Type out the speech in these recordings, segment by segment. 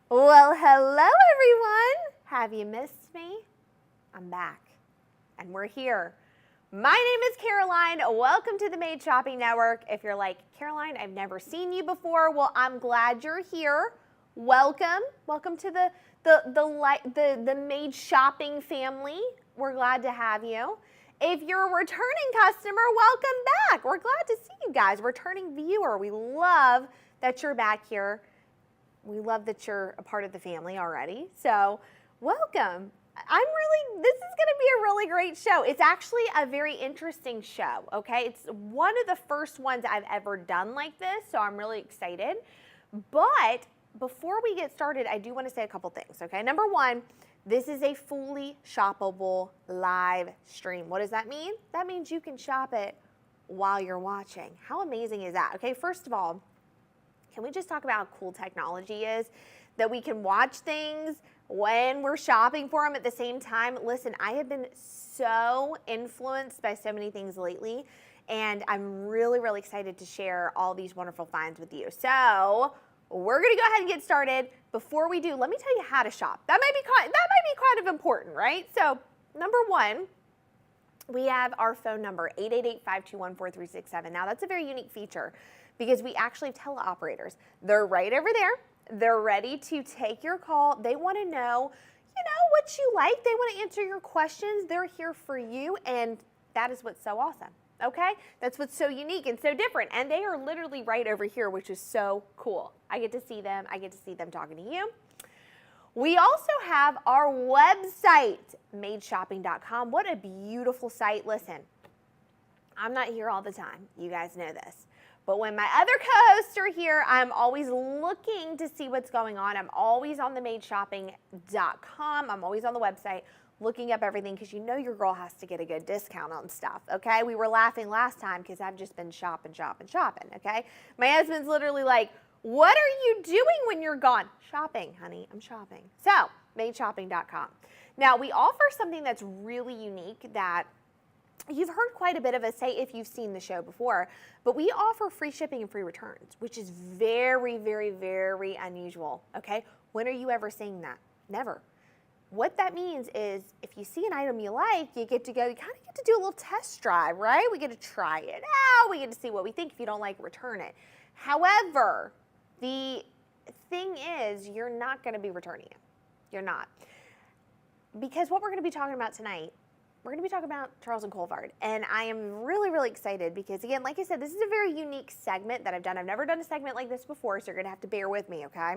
Well, hello everyone. Have you missed me? I'm back and we're here. My name is Caroline. Welcome to the Made Shopping Network. If you're like, Caroline, I've never seen you before, well, I'm glad you're here. Welcome. Welcome to the Made Shopping family. We're glad to have you. If you're a returning customer, welcome back. We're glad to see you guys. Returning viewer, we love that you're back here. We love that you're a part of the family already. So welcome. This is gonna be a really great show. It's actually a very interesting show, okay? It's one of the first ones I've ever done like this, so I'm really excited. But before we get started, I do wanna say a couple things, okay? Number one, this is a fully shoppable live stream. What does that mean? That means you can shop it while you're watching. How amazing is that? Okay, first of all, can we just talk about how cool technology is? That we can watch things when we're shopping for them at the same time. Listen, I have been so influenced by so many things lately, and I'm really, really excited to share all these wonderful finds with you. So we're gonna go ahead and get started. Before we do, let me tell you how to shop. That might be kind of important, right? So number one, we have our phone number, 888-521-4367. Now that's a very unique feature because we actually have teleoperators. They're right over there. They're ready to take your call. They want to know, what you like. They want to answer your questions. They're here for you, and that is what's so awesome, okay? That's what's so unique and so different, and they are literally right over here, which is so cool. I get to see them. I get to see them talking to you. We also have our website, madeshopping.com. What a beautiful site. Listen, I'm not here all the time. You guys know this. But when my other co-hosts are here, I'm always looking to see what's going on. I'm always on the madeshopping.com. I'm always on the website looking up everything because your girl has to get a good discount on stuff, okay? We were laughing last time because I've just been shopping, okay? My husband's literally like, what are you doing when you're gone? Shopping, honey, I'm shopping. So, madeshopping.com. Now, we offer something that's really unique that you've heard quite a bit of us say if you've seen the show before, but we offer free shipping and free returns, which is very, very, very unusual, okay? When are you ever seeing that? Never. What that means is if you see an item you like, you kind of get to do a little test drive, right? We get to try it out. We get to see what we think. If you don't like it, return it. However, the thing is you're not going to be returning it. You're not. Because what we're going to be talking about tonight, we're going to be talking about Charles Colvard, and I am really, really excited because, again, like I said, this is a very unique segment that I've done. I've never done a segment like this before, so you're going to have to bear with me, okay?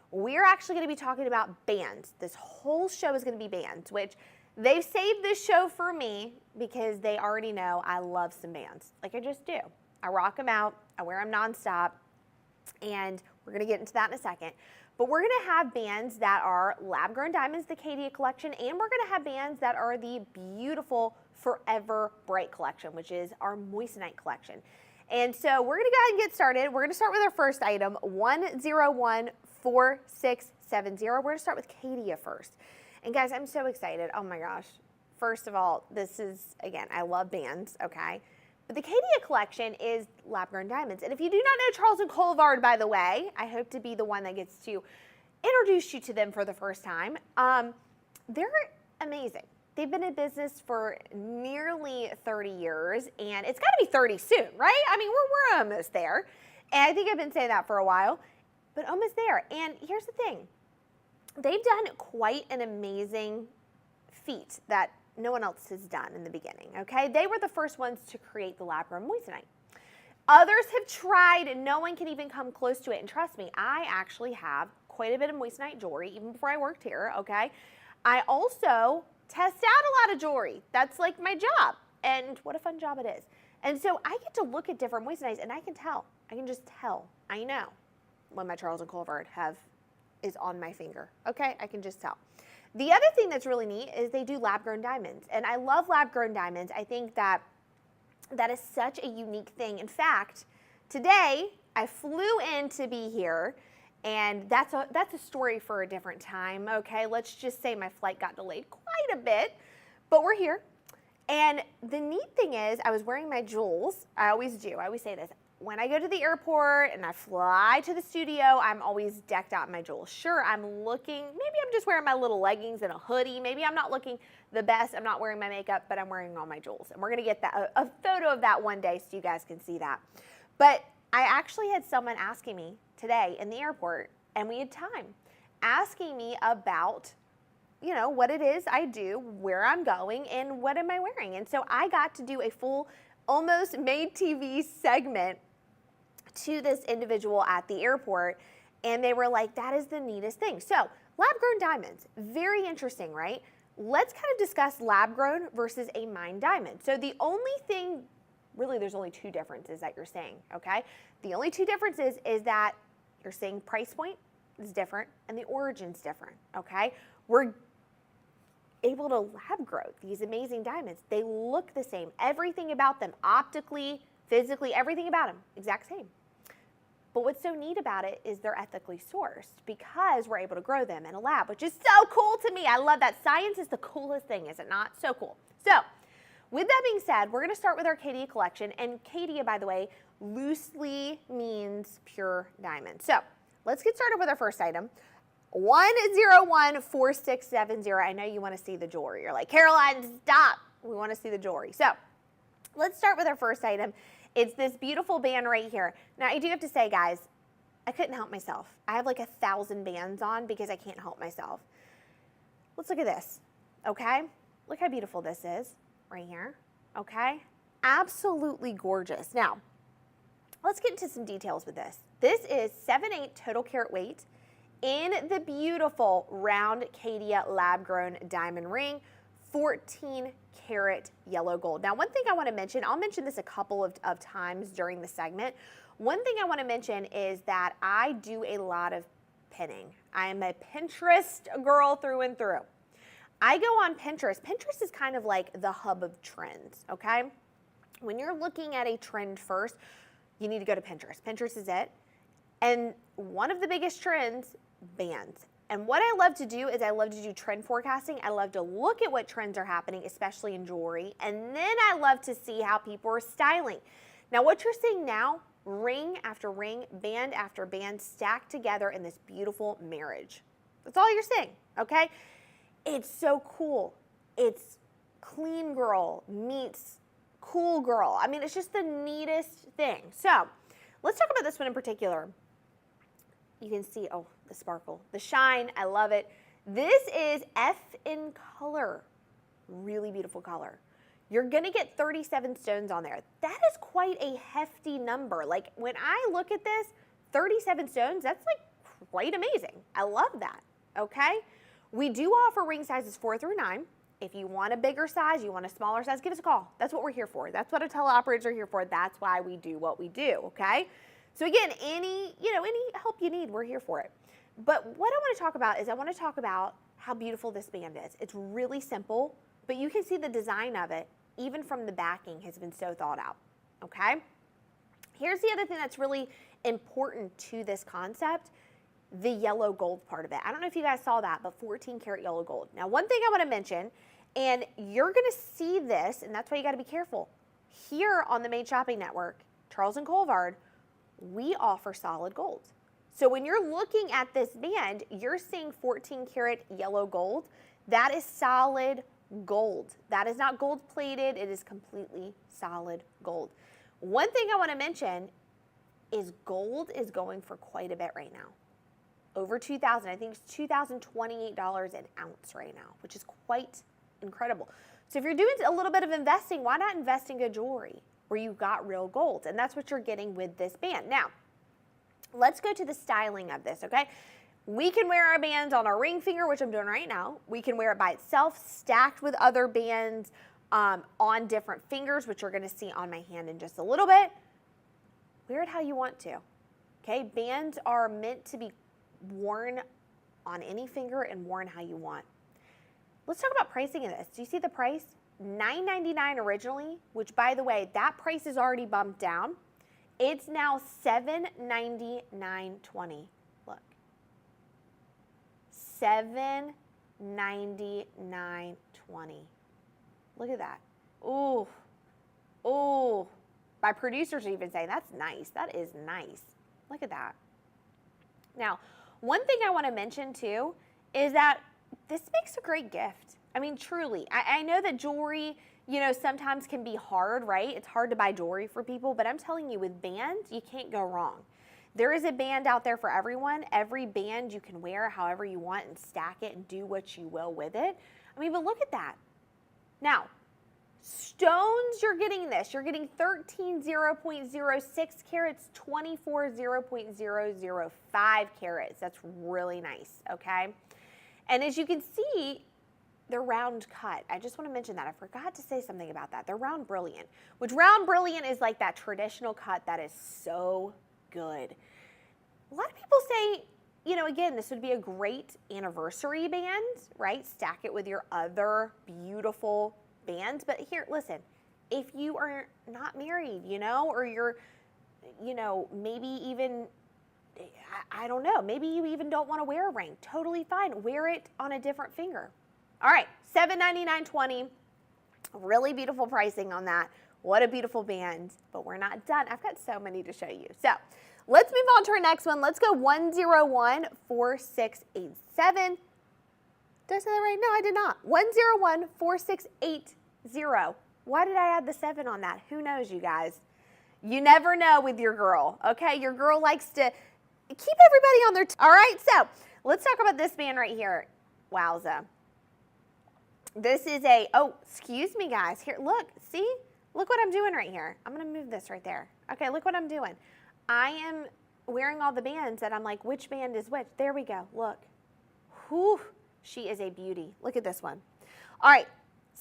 We're actually going to be talking about bands. This whole show is going to be bands, which they've saved this show for me because they already know I love some bands. Like I just do. I rock them out. I wear them nonstop, and we're going to get into that in a second. But we're going to have bands that are lab-grown diamonds, the Caydia collection, and we're going to have bands that are the beautiful Forever Bright collection, which is our moissanite collection. And so we're going to go ahead and get started. We're going to start with our first item, 1014670. We're going to start with Caydia first. And guys, I'm so excited. Oh my gosh. First of all, this is, again, I love bands, okay? But the Caydia collection is lab-grown diamonds. And if you do not know Charles Colvard, by the way, I hope to be the one that gets to introduce you to them for the first time. They're amazing. They've been in business for nearly 30 years, and it's got to be 30 soon, right? I mean, we're almost there. And I think I've been saying that for a while, but almost there. And here's the thing. They've done quite an amazing feat that no one else has done in the beginning, okay? They were the first ones to create the lab-grown moissanite. Others have tried, and no one can even come close to it. And trust me, I actually have quite a bit of moissanite jewelry, even before I worked here, okay? I also test out a lot of jewelry. That's like my job, and what a fun job it is. And so I get to look at different moissanites, and I can tell. I can just tell. I know when my Charles Colvard is on my finger, okay? I can just tell. The other thing that's really neat is they do lab-grown diamonds, and I love lab-grown diamonds. I think that is such a unique thing. In fact, today I flew in to be here, and that's a story for a different time, okay? Let's just say my flight got delayed quite a bit, but we're here. And the neat thing is I was wearing my jewels. I always do. I always say this. when I go to the airport and I fly to the studio, I'm always decked out in my jewels. Sure, I'm looking, maybe I'm just wearing my little leggings and a hoodie. Maybe I'm not looking the best. I'm not wearing my makeup, but I'm wearing all my jewels. And we're going to get that a photo of that one day so you guys can see that. But I actually had someone asking me today in the airport, and we had time, asking me about, you know, what it is I do, where I'm going, and what am I wearing. And so I got to do a full, almost made TV segment to this individual at the airport, and they were like, that is the neatest thing. So lab-grown diamonds, very interesting, right? Let's kind of discuss lab-grown versus a mined diamond. So the only thing, really there's only two differences that you're seeing, okay? The only two differences is that you're seeing price point is different and the origin's different, okay? We're able to lab grow these amazing diamonds. They look the same. Everything about them, optically, physically, everything about them, exact same. But what's so neat about it is they're ethically sourced because we're able to grow them in a lab, which is so cool to me. I love that. Science is the coolest thing, is it not? So cool. So with that being said, we're going to start with our Caydia collection. And Caydia, by the way, loosely means pure diamond. So let's get started with our first item. 1014670. I know you want to see the jewelry. You're like, Caroline, stop. We want to see the jewelry. So let's start with our first item. It's this beautiful band right here. Now, I do have to say, guys, I couldn't help myself. I have like 1,000 bands on because I can't help myself. Let's look at this, okay? Look how beautiful this is right here, okay? Absolutely gorgeous. Now, let's get into some details with this. This is 7/8 total carat weight in the beautiful round Caydia lab-grown diamond ring, 14 karat yellow gold. Now, one thing I want to mention, I'll mention this a couple of times during the segment. One thing I want to mention is that I do a lot of pinning. I am a Pinterest girl through and through. I go on Pinterest. Pinterest is kind of like the hub of trends, okay? When you're looking at a trend first, you need to go to Pinterest. Pinterest is it. And one of the biggest trends, bands. And what I love to do is I love to do trend forecasting. I love to look at what trends are happening, especially in jewelry. And then I love to see how people are styling. Now, what you're seeing now, ring after ring, band after band, stacked together in this beautiful marriage. That's all you're seeing, okay? It's so cool. It's clean girl meets cool girl. I mean, it's just the neatest thing. So let's talk about this one in particular. You can see, oh, the sparkle, the shine, I love it. This is F in color, really beautiful color. You're gonna get 37 stones on there. That is quite a hefty number. Like when I look at this, 37 stones, that's like quite amazing. I love that, okay? We do offer ring sizes 4 through 9. If you want a bigger size, you want a smaller size, give us a call. That's what we're here for. That's what our teleoperators are here for. That's why we do what we do, okay? So again, any help you need, we're here for it. But what I want to talk about is I want to talk about how beautiful this band is. It's really simple, but you can see the design of it, even from the backing, has been so thought out, okay? Here's the other thing that's really important to this concept, the yellow gold part of it. I don't know if you guys saw that, but 14 karat yellow gold. Now, one thing I want to mention, and you're going to see this, and that's why you got to be careful. Here on the Made Shopping Network, Charles and Colvard, we offer solid gold. So when you're looking at this band, you're seeing 14 karat yellow gold. That is solid gold. That is not gold plated. It is completely solid gold. One thing I want to mention is gold is going for quite a bit right now. Over $2,000. I think it's $2,028 an ounce right now, which is quite incredible. So if you're doing a little bit of investing, why not invest in good jewelry where you've got real gold? And that's what you're getting with this band. Now, let's go to the styling of this, okay? We can wear our bands on our ring finger, which I'm doing right now. We can wear it by itself, stacked with other bands on different fingers, which you're gonna see on my hand in just a little bit. Wear it how you want to, okay? Bands are meant to be worn on any finger and worn how you want. Let's talk about pricing of this. Do you see the price? $9.99 originally, which by the way, that price is already bumped down. It's now $799.20. Look. $799.20. Look at that. Ooh. Ooh. My producers are even saying, that's nice. That is nice. Look at that. Now, one thing I want to mention too is that this makes a great gift. I mean, truly. I know that jewelry, you know, sometimes can be hard, right? It's hard to buy jewelry for people, but I'm telling you, with bands, you can't go wrong. There is a band out there for everyone. Every band you can wear however you want and stack it and do what you will with it. I mean, but look at that. Now, stones, you're getting this. You're getting 13 0.06 carats, 24 0.005 carats. That's really nice, okay? And as you can see, they're round cut. I just want to mention that. I forgot to say something about that. They're round brilliant, which round brilliant is like that traditional cut that is so good. A lot of people say, you know, again, this would be a great anniversary band, right? Stack it with your other beautiful bands. But here, listen, if you are not married, you know, or you're, you know, maybe even, I don't know, maybe you even don't want to wear a ring. Totally fine. Wear it on a different finger. All right, $799.20. Really beautiful pricing on that. What a beautiful band. But we're not done. I've got so many to show you. So let's move on to our next one. Let's go 1014687. Did I say that right? No, I did not. 1014680. Why did I add the 7 on that? Who knows, you guys? You never know with your girl, okay? Your girl likes to keep everybody on their all right, so let's talk about this band right here. Wowza. This is a, oh, excuse me, guys. Here, look, see? Look what I'm doing right here. I'm going to move this right there. Okay, look what I'm doing. I am wearing all the bands, and I'm like, which band is which? There we go. Look. Whew. She is a beauty. Look at this one. All right,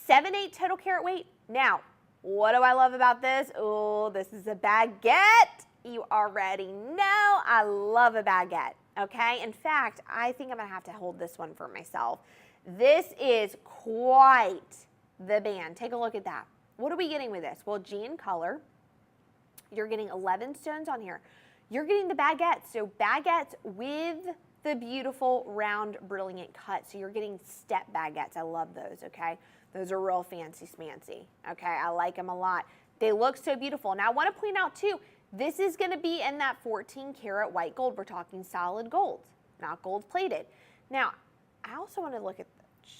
7/8 total carat weight. Now, what do I love about this? Oh, this is a baguette. You already know I love a baguette, okay? In fact, I think I'm going to have to hold this one for myself. This is quite the band. Take a look at that. What are we getting with this? Well, G in color. You're getting 11 stones on here. You're getting the baguettes. So baguettes with the beautiful round brilliant cut. So you're getting step baguettes. I love those, okay? Those are real fancy smancy, okay? I like them a lot. They look so beautiful. Now I want to point out too, this is going to be in that 14 karat white gold. We're talking solid gold, not gold plated. Now, I also want to look at,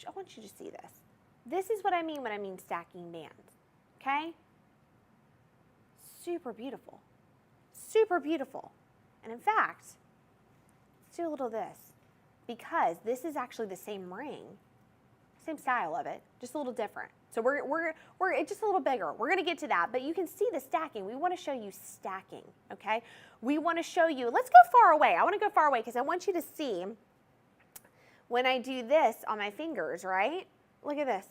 I want you to see this. This is what I mean when I mean stacking bands, okay? Super beautiful, super beautiful. And in fact, let's do a little of this, because this is actually the same ring, same style of it, just a little different. So we're it's just a little bigger. We're gonna get to that, but you can see the stacking. We wanna show you stacking, okay? We wanna show you, let's go far away. I wanna go far away because I want you to see when I do this on my fingers, right? Look at this.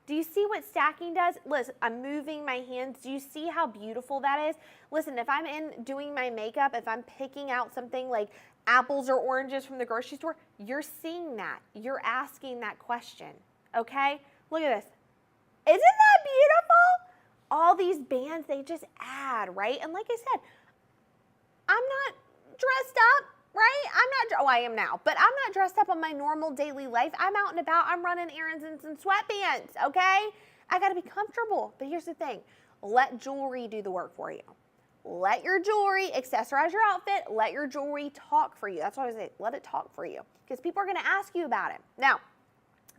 Do you see what stacking does? Listen, I'm moving my hands. Do you see how beautiful that is? Listen, if I'm doing my makeup, if I'm picking out something like apples or oranges from the grocery store, you're seeing that. You're asking that question, okay? Look at this. Isn't that beautiful? All these bands, they just add, right? And like I said, I'm not dressed up, right? Oh, I am now, but I'm not dressed up on my normal daily life. I'm out and about. I'm running errands in some sweatpants, okay? I got to be comfortable. But here's the thing. Let jewelry do the work for you. Let your jewelry accessorize your outfit. Let your jewelry talk for you. That's what I say. Let it talk for you, because people are going to ask you about it. Now,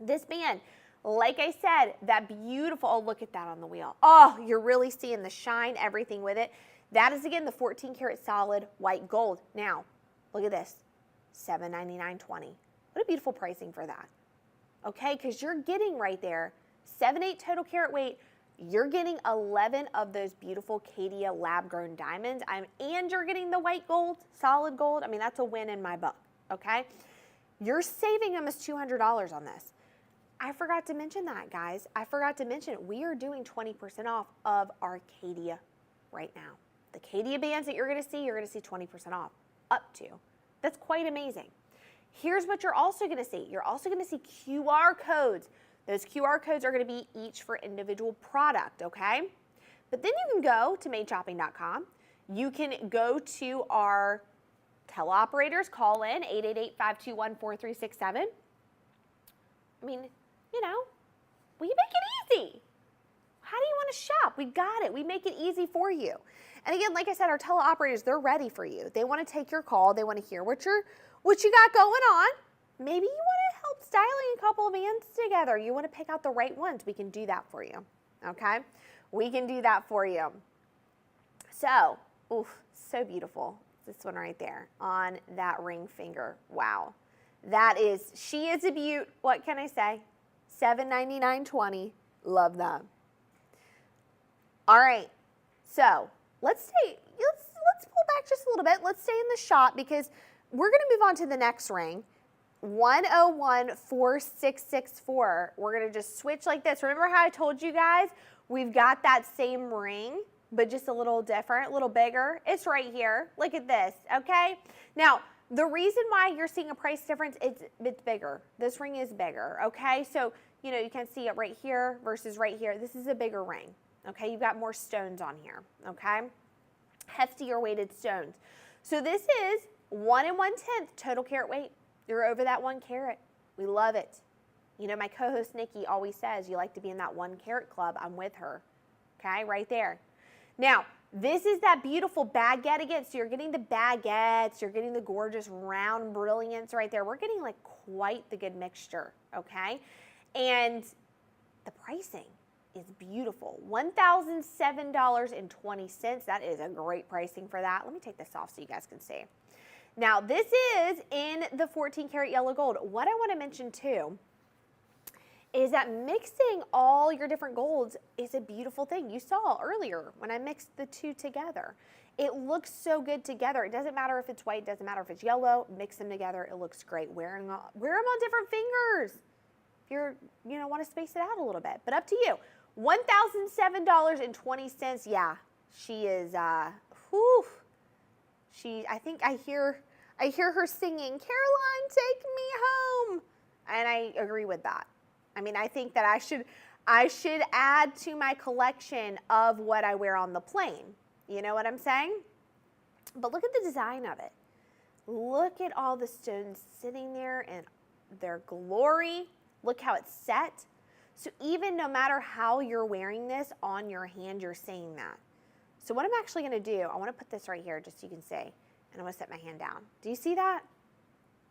this band, like I said, that beautiful, oh, look at that on the wheel. Oh, you're really seeing the shine, everything with it. That is, again, the 14 karat solid white gold. Now, look at this, $799.20. What a beautiful pricing for that, okay? Because you're getting right there, 7/8 total carat weight. You're getting 11 of those beautiful Caydia lab-grown diamonds, and you're getting the white gold, solid gold. I mean, that's a win in my book, okay? You're saving almost $200 on this. I forgot to mention that, guys. I forgot to mention it. We are doing 20% off of our Caydia right now. The Caydia bands that you're going to see 20% off. Up to. That's quite amazing. Here's what you're also going to see. You're also going to see QR codes. Those QR codes are going to be each for individual product, okay? But then you can go to madeshopping.com. You can go to our teleoperators, call in 888-521-4367. I mean, you know, we make it easy. How do you want to shop? We got it. We make it easy for you. And again, like I said, our teleoperators, they're ready for you. They want to take your call. They want to hear what you got going on. Maybe you want to help styling a couple of bands together. You want to pick out the right ones. We can do that for you. Okay? We can do that for you. So, oof, so beautiful. This one right there on that ring finger. Wow. She is a beaut. What can I say? $799.20. Love them. All right. So, let's pull back just a little bit. Let's stay in the shop because we're going to move on to the next ring. 1014664. We're going to just switch like this. Remember how I told you guys we've got that same ring, but just a little different, a little bigger? It's right here. Look at this, okay? Now, the reason why you're seeing a price difference, it's bigger. This ring is bigger, okay? So, you can see it right here versus right here. This is a bigger ring, okay? You've got more stones on here, okay? Heftier weighted stones. So this is 1 1/10 total carat weight. You're over that 1 carat. We love it. My co-host Nikki always says you like to be in that 1 carat club. I'm with her. Okay, right there. Now, this is that beautiful baguette again. So you're getting the baguettes, you're getting the gorgeous round brilliance right there. We're getting like quite the good mixture, okay? And the pricing is beautiful. $1,007.20. That is a great pricing for that. Let me take this off so you guys can see. Now, this is in the 14 karat yellow gold. What I want to mention too is that mixing all your different golds is a beautiful thing. You saw earlier when I mixed the two together. It looks so good together. It doesn't matter if it's white, doesn't matter if it's yellow, mix them together. It looks great. Wear them on different fingers if you're, want to space it out a little bit, but up to you. $1,007.20. Yeah, she is, whew. I think I hear her singing, "Caroline, take me home." And I agree with that. I mean, I think that I should add to my collection of what I wear on the plane. You know what I'm saying? But look at the design of it. Look at all the stones sitting there in their glory. Look how it's set. So even no matter how you're wearing this on your hand, you're seeing that. So what I'm actually going to do, I want to put this right here just so you can see. And I'm going to set my hand down. Do you see that?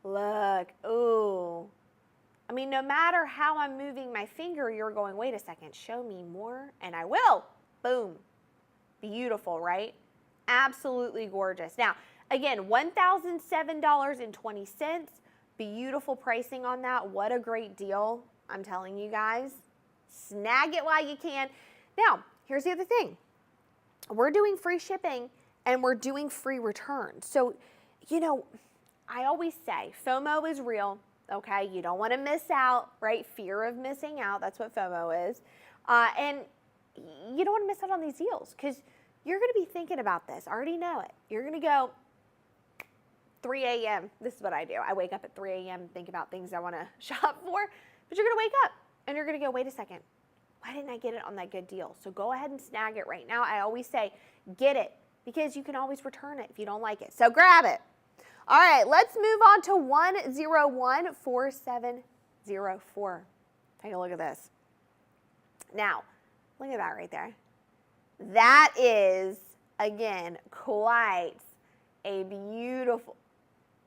Look. Ooh. I mean, no matter how I'm moving my finger, you're going, wait a second, show me more. And I will. Boom. Beautiful, right? Absolutely gorgeous. Now, again, $1,007.20. Beautiful pricing on that. What a great deal. I'm telling you guys. Snag it while you can. Now, here's the other thing. We're doing free shipping and we're doing free returns. So, I always say FOMO is real, okay? You don't want to miss out, right? Fear of missing out. That's what FOMO is. And you don't want to miss out on these deals because you're going to be thinking about this. I already know it. You're going to go 3 a.m. This is what I do. I wake up at 3 a.m. and think about things I want to shop for. But you're going to wake up and you're going to go, wait a second. Why didn't I get it on that good deal? So go ahead and snag it right now. I always say, get it, because you can always return it if you don't like it. So grab it. All right, let's move on to 1014704. Take a look at this. Now, look at that right there. That is, again, quite a beautiful,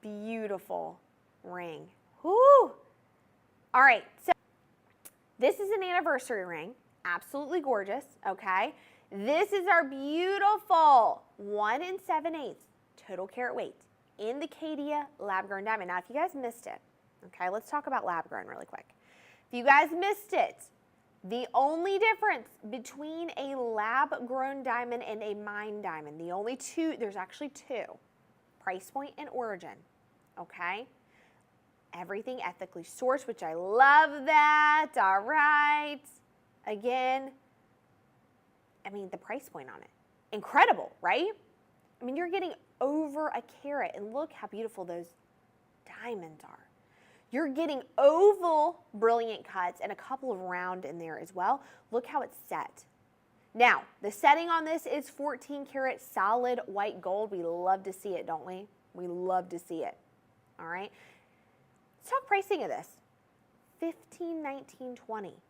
beautiful ring. Whoo! All right, so this is an anniversary ring. Absolutely gorgeous, okay? This is our beautiful 1 7/8 total carat weight in the Caydia lab-grown diamond. Now, if you guys missed it, okay, let's talk about lab-grown really quick. If you guys missed it, the only difference between a lab-grown diamond and a mined diamond, the only two, there's actually two, price point and origin, okay? Everything ethically sourced, which I love that. All right. Again, I mean, the price point on it. Incredible, right? I mean, you're getting over a carat, and look how beautiful those diamonds are. You're getting oval brilliant cuts and a couple of round in there as well. Look how it's set. Now, the setting on this is 14 karat solid white gold. We love to see it, don't we? We love to see it. All right. Let's talk pricing of this. $15, $19, $20.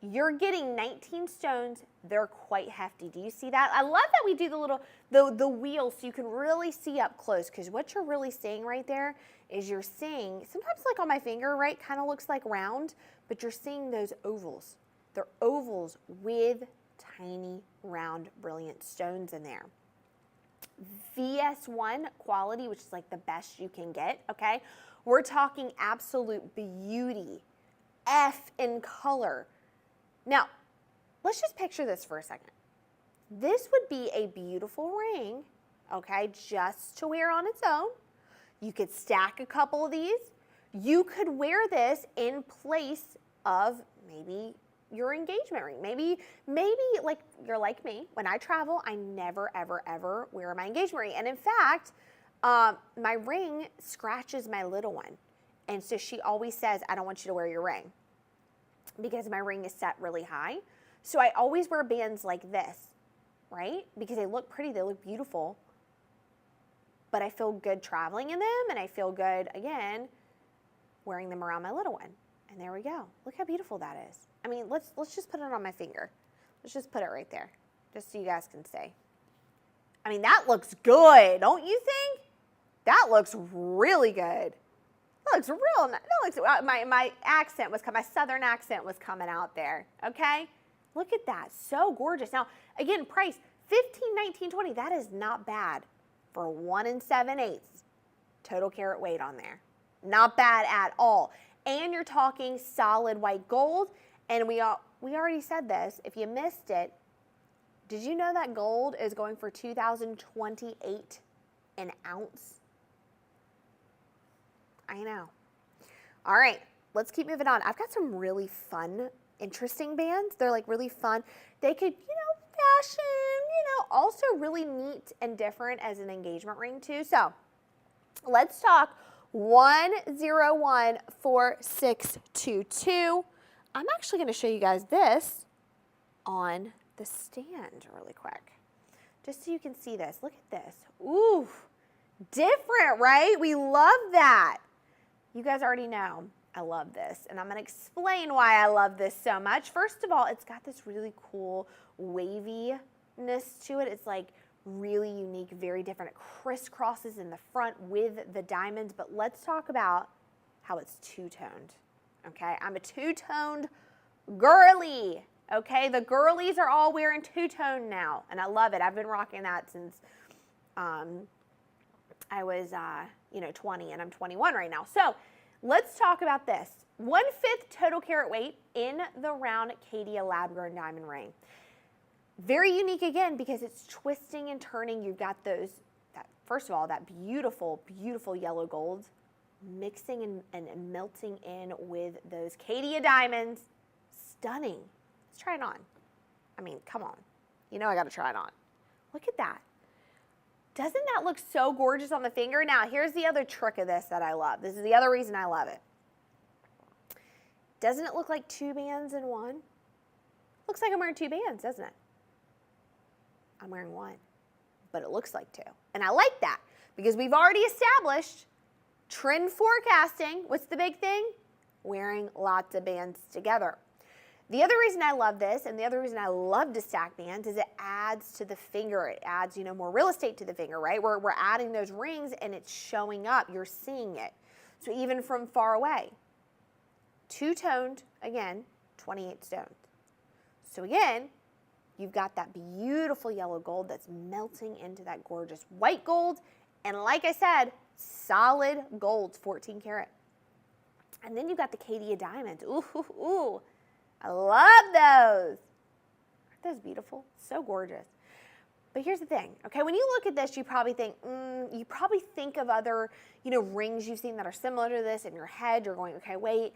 You're getting 19 stones. They're quite hefty. Do you see that? I love that we do the little, the wheel so you can really see up close, because what you're really seeing right there is you're seeing, sometimes like on my finger, right, kind of looks like round, but you're seeing those ovals. They're ovals with tiny, round, brilliant stones in there. VS1 quality, which is like the best you can get, okay? We're talking absolute beauty. F in color. Now, let's just picture this for a second. This would be a beautiful ring, okay, just to wear on its own. You could stack a couple of these. You could wear this in place of maybe your engagement ring. Maybe like you're like me. When I travel, I never, ever, ever wear my engagement ring. And in fact, my ring scratches my little one. And so she always says, I don't want you to wear your ring, because my ring is set really high. So I always wear bands like this, right? Because they look pretty, they look beautiful, but I feel good traveling in them, and I feel good, again, wearing them around my little one. And there we go. Look how beautiful that is. I mean, let's just put it on my finger. Let's just put it right there, just so you guys can see. I mean, that looks good, don't you think? That looks really good. That looks real nice. That looks, my accent was, my southern accent was coming out there, okay? Look at that, so gorgeous. Now, again, price, $15, $19, $20. That is not bad for 1 7/8 total carat weight on there. Not bad at all. And you're talking solid white gold. And we already said this. If you missed it, did you know that gold is going for $2,028 an ounce? I know. All right, let's keep moving on. I've got some really fun, interesting bands. They're like really fun. They could, fashion, also really neat and different as an engagement ring too. So let's talk 1014622. I'm actually going to show you guys this on the stand really quick, just so you can see this. Look at this. Ooh, different, right? We love that. You guys already know I love this, and I'm going to explain why I love this so much. First of all, it's got this really cool waviness to it. It's like really unique, very different. It crisscrosses in the front with the diamonds, but let's talk about how it's two-toned. Okay, I'm a two-toned girly, okay? The girlies are all wearing two-tone now, and I love it. I've been rocking that since I was, 20, and I'm 21 right now. So let's talk about this. 1/5 total carat weight in the round Caydia lab-grown diamond ring. Very unique, again, because it's twisting and turning. You've got first of all, that beautiful, beautiful yellow gold mixing and melting in with those Caydia diamonds. Stunning. Let's try it on. I mean, come on. I got to try it on. Look at that. Doesn't that look so gorgeous on the finger? Now, here's the other trick of this that I love. This is the other reason I love it. Doesn't it look like 2 bands in one? Looks like I'm wearing 2 bands, doesn't it? I'm wearing 1, but it looks like 2. And I like that, because we've already established trend forecasting. What's the big thing? Wearing lots of bands together. The other reason I love this, and the other reason I love to stack bands, is it adds to the finger. It adds, more real estate to the finger, right? We're adding those rings, and it's showing up. You're seeing it. So even from far away. Two-toned, again, 28 stones. So again, you've got that beautiful yellow gold that's melting into that gorgeous white gold. And like I said, solid gold, 14 karat. And then you've got the Caydia diamonds. Ooh, ooh, ooh. I love those. Aren't those beautiful? So gorgeous. But here's the thing, okay? When you look at this, you probably think, of other, rings you've seen that are similar to this in your head. You're going, okay, wait.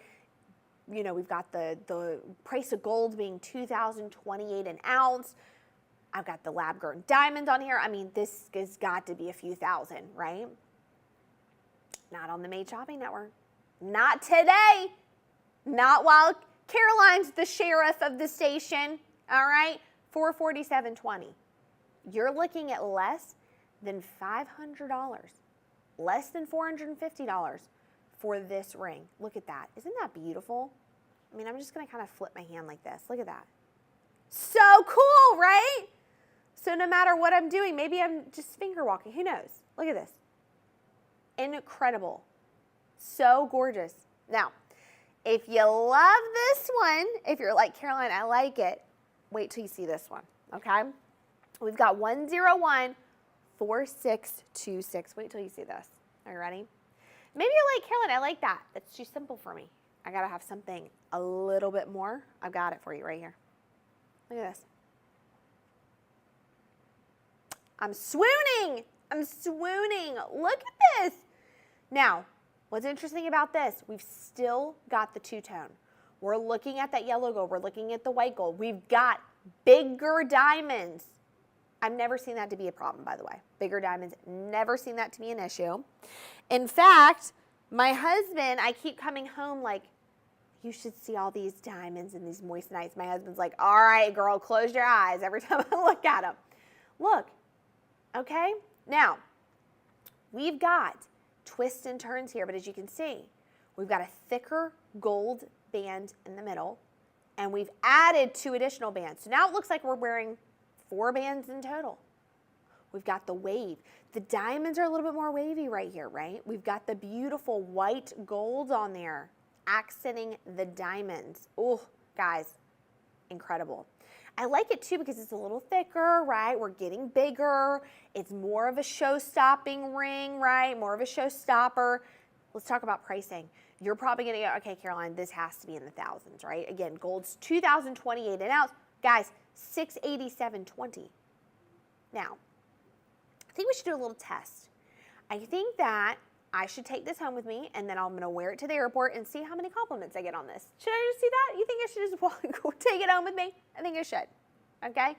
We've got the price of gold being $2,028 an ounce. I've got the lab-grown diamond on here. I mean, this has got to be a few thousand, right? Not on the Made Shopping Network. Not today. Not while Caroline's the sheriff of the station, all right? $447.20. You're looking at less than $500, less than $450 for this ring. Look at that. Isn't that beautiful? I mean, I'm just going to kind of flip my hand like this. Look at that. So cool, right? So no matter what I'm doing, maybe I'm just finger walking. Who knows? Look at this. Incredible. So gorgeous. Now, if you love this one, if you're like, Caroline, I like it, wait till you see this one, okay? We've got 1014626. Wait till you see this. Are you ready? Maybe you're like, Caroline, I like that. That's too simple for me. I got to have something a little bit more. I've got it for you right here. Look at this. I'm swooning. I'm swooning. Look at this. Now, what's interesting about this, we've still got the two-tone. We're looking at that yellow gold. We're looking at the white gold. We've got bigger diamonds. I've never seen that to be a problem, by the way. Bigger diamonds, never seen that to be an issue. In fact, my husband, I keep coming home like, you should see all these diamonds and these moissanites. My husband's like, all right, girl, close your eyes every time I look at them. Look, okay? Now, we've got twists and turns here, but as you can see, we've got a thicker gold band in the middle, and we've added 2 additional bands. So now it looks like we're wearing 4 bands in total. We've got the wave. The diamonds are a little bit more wavy right here, right? We've got the beautiful white gold on there, accenting the diamonds. Oh, guys, incredible. I like it too because it's a little thicker, right? We're getting bigger. It's more of a show-stopping ring, right? More of a showstopper. Let's talk about pricing. You're probably gonna go, okay, Caroline, this has to be in the thousands, right? Again, gold's $2,028 an ounce. Guys, $687.20. Now, I think we should do a little test. I think that I should take this home with me, and then I'm going to wear it to the airport and see how many compliments I get on this. Should I just see that? You think I should just go take it home with me? I think I should. Okay?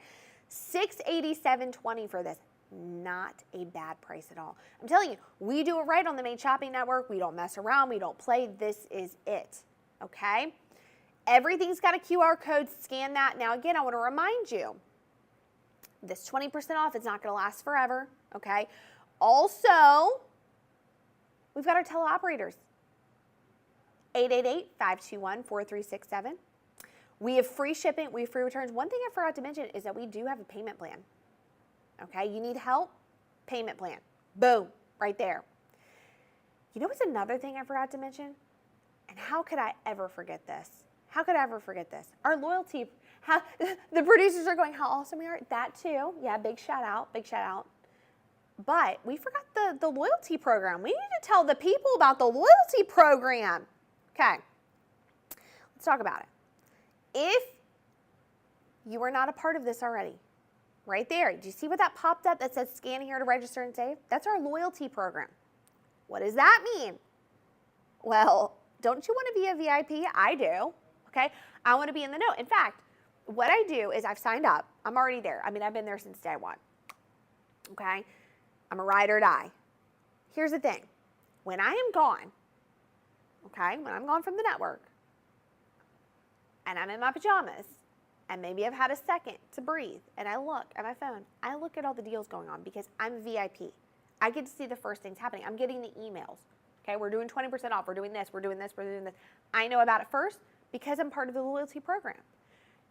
$687.20 for this. Not a bad price at all. I'm telling you, we do it right on the Made Shopping Network. We don't mess around. We don't play. This is it. Okay? Everything's got a QR code. Scan that. Now, again, I want to remind you, this 20% off is not going to last forever. Okay? Also, we've got our teleoperators, 888-521-4367. We have free shipping, we have free returns. One thing I forgot to mention is that we do have a payment plan. Okay, you need help? Payment plan. Boom, right there. You know what's another thing I forgot to mention? And how could I ever forget this? How could I ever forget this? Our loyalty, how the producers are going, how awesome we are. That too, yeah, big shout out, big shout out. But we forgot the loyalty program. We need to tell the people about the loyalty program. Okay, let's talk about it. If you are not a part of this already, right there, do you see what that popped up that says scan here to register and save? That's our loyalty program. What does that mean? Well, don't you want to be a VIP? I do, okay? I want to be in the know. In fact, what I do is I've signed up. I'm already there. I mean, I've been there since day one, okay? I'm a ride or die. Here's the thing. When I am gone, okay, when I'm gone from the network, and I'm in my pajamas, and maybe I've had a second to breathe, and I look at my phone, I look at all the deals going on because I'm VIP. I get to see the first things happening. I'm getting the emails. Okay, we're doing 20% off. We're doing this. We're doing this. We're doing this. I know about it first because I'm part of the loyalty program.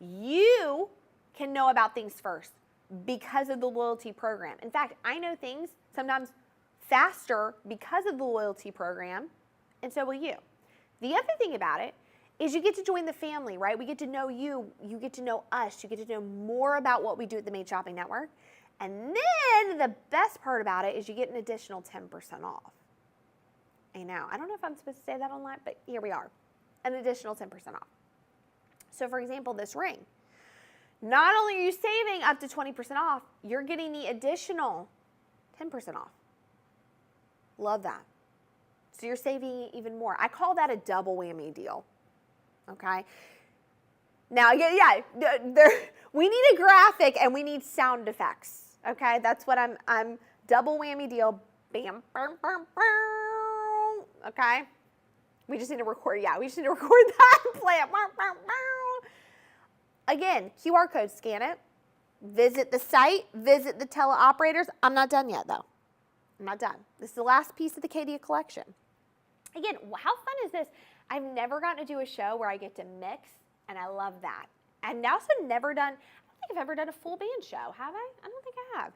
You can know about things first because of the loyalty program. In fact, I know things sometimes faster because of the loyalty program, and so will you. The other thing about it is you get to join the family, right? We get to know you. You get to know us. You get to know more about what we do at the Made Shopping Network. And then the best part about it is you get an additional 10% off. I know. I don't know if I'm supposed to say that online, but here we are. An additional 10% off. So for example, this ring. Not only are you saving up to 20% off, you're getting the additional 10% off. Love that. So you're saving even more. I call that a double whammy deal. Okay? Now, yeah, we need a graphic and we need sound effects. Okay? That's what I'm double whammy deal. Bam, bam, bam, bam. Okay? We just need to record, we just need to record that and play it. Bam, bam, bam. Again, QR code, scan it, visit the site, visit the teleoperators. I'm not done yet, though. I'm not done. This is the last piece of the Caydia collection. Again, how fun is this? I've never gotten to do a show where I get to mix, and I love that. And also never done, I don't think I've ever done a full band show, have I? I don't think I have.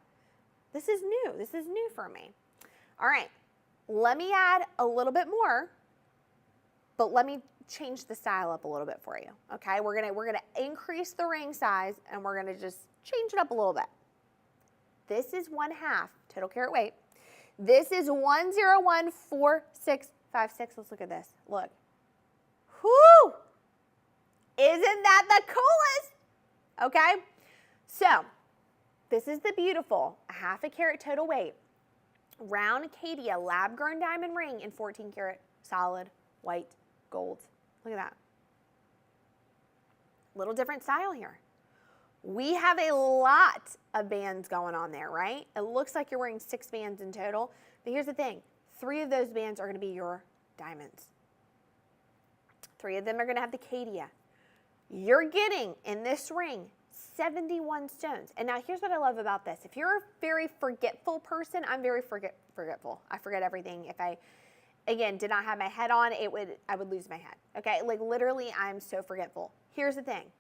This is new. This is new for me. All right, let me add a little bit more, but let me change the style up a little bit for you, okay? We're gonna increase the ring size, and we're gonna just change it up a little bit. This is 1/2 total carat weight. This is 1014656. Let's look at this. Look. Whoo! Isn't that the coolest? Okay? So, this is the beautiful 1/2 carat total weight round Caydia lab-grown diamond ring in 14 karat solid white gold. Look at that. Little different style here. We have a lot of bands going on there, right? It looks like you're wearing 6 bands in total, but here's the thing. 3 of those bands are gonna be your diamonds. 3 of them are gonna have the Caydia. You're getting, in this ring, 71 stones. And now here's what I love about this. If you're a very forgetful person, I'm very forgetful. I forget everything. If I, again, did not have my head on, I would lose my head, okay? Like literally, I'm so forgetful. Here's the thing.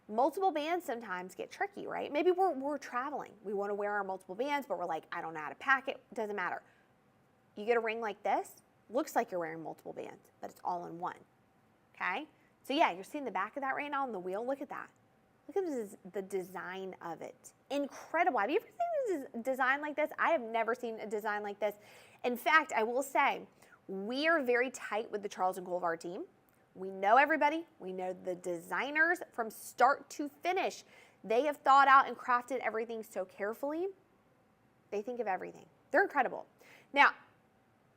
Multiple bands sometimes get tricky, right? Maybe we're traveling. We want to wear our multiple bands, but we're like, I don't know how to pack it. Doesn't matter. You get a ring like this, looks like you're wearing multiple bands, but it's all in one, okay? So yeah, you're seeing the back of that right now on the wheel. Look at that. Look at the design of it. Incredible. Have you ever seen a design like this? I have never seen a design like this. In fact, I will say, we are very tight with the Charles and Colvard team. We know everybody. We know the designers from start to finish. They have thought out and crafted everything so carefully. They think of everything. They're incredible. Now,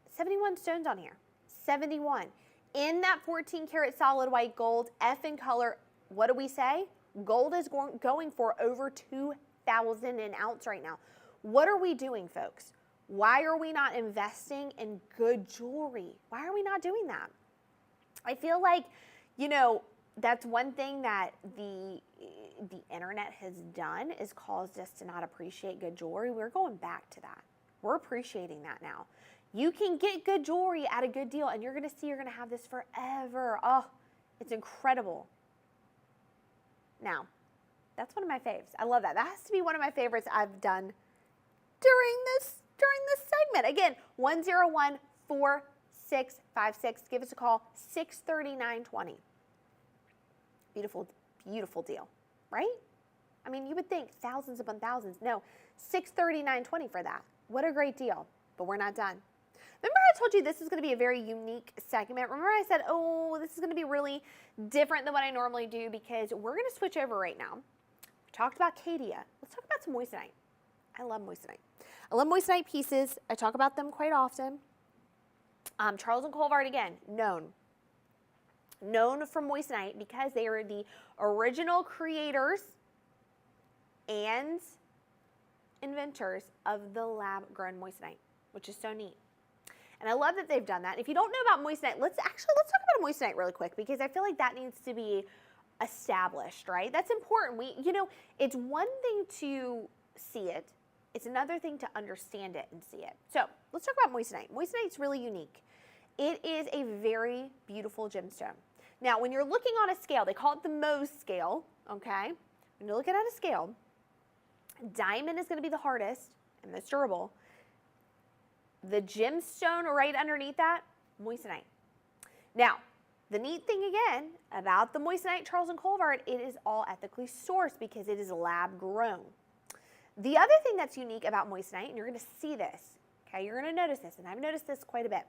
71 stones on here. 71. In that 14 karat solid white gold, F in color, what do we say? Gold is going for over 2,000 an ounce right now. What are we doing, folks? Why are we not investing in good jewelry? Why are we not doing that? I feel like, you know, that's one thing that the internet has done is caused us to not appreciate good jewelry. We're going back to that. We're appreciating that now. You can get good jewelry at a good deal, and you're going to see you're going to have this forever. Oh, it's incredible. Now, that's one of my faves. I love that. That has to be one of my favorites I've done during this segment. Again, 1014656. Give us a call, 63920. Beautiful, beautiful deal, right? I mean, you would think thousands upon thousands. No, 63920 for that. What a great deal. But we're not done. Remember I told you this is going to be a very unique segment? Remember I said, oh, this is going to be really different than what I normally do because we're going to switch over right now. We talked about Caydia. Let's talk about some moissanite. I love moissanite. I love moissanite pieces. I talk about them quite often. Charles and Colvard, again, known for moissanite because they are the original creators and inventors of the lab-grown moissanite, which is so neat. And I love that they've done that. If you don't know about moissanite, let's talk about moissanite really quick because I feel like that needs to be established, right? That's important. It's one thing to see it. It's another thing to understand it and see it. So let's talk about moissanite. Moissanite's really unique. It is a very beautiful gemstone. Now, when you're looking on a scale, they call it the Mohs scale, okay? When you're looking at a scale, diamond is going to be the hardest and most durable. The gemstone right underneath that, moissanite. Now, the neat thing again about the moissanite Charles and Colvard, it is all ethically sourced because it is lab grown. The other thing that's unique about moissanite, and you're going to see this, okay, you're going to notice this, and I've noticed this quite a bit.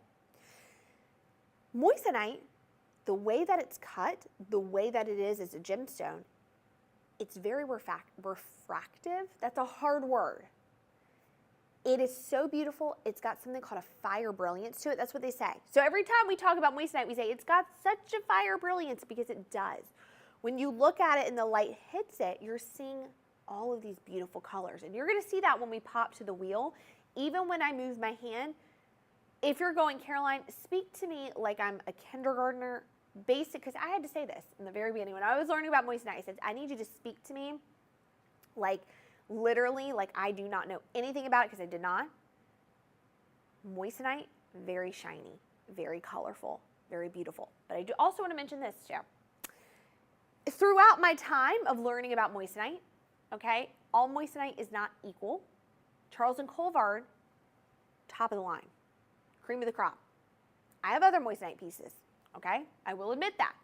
Moissanite, the way that it's cut, the way that it is as a gemstone, it's very refractive. That's a hard word. It is so beautiful. It's got something called a fire brilliance to it. That's what they say. So every time we talk about moissanite, we say it's got such a fire brilliance because it does. When you look at it and the light hits it, you're seeing all of these beautiful colors. And you're going to see that when we pop to the wheel. Even when I move my hand, if you're going, Caroline, speak to me like I'm a kindergartner, basic, because I had to say this in the very beginning. When I was learning about moissanite, I said, I need you to speak to me like literally like I do not know anything about it because I did not. Moissanite, very shiny, very colorful, very beautiful. But I do also want to mention this too. Throughout my time of learning about moissanite, okay, all moissanite is not equal. Charles and Colvard, top of the line, cream of the crop. I have other moissanite pieces, okay? I will admit that.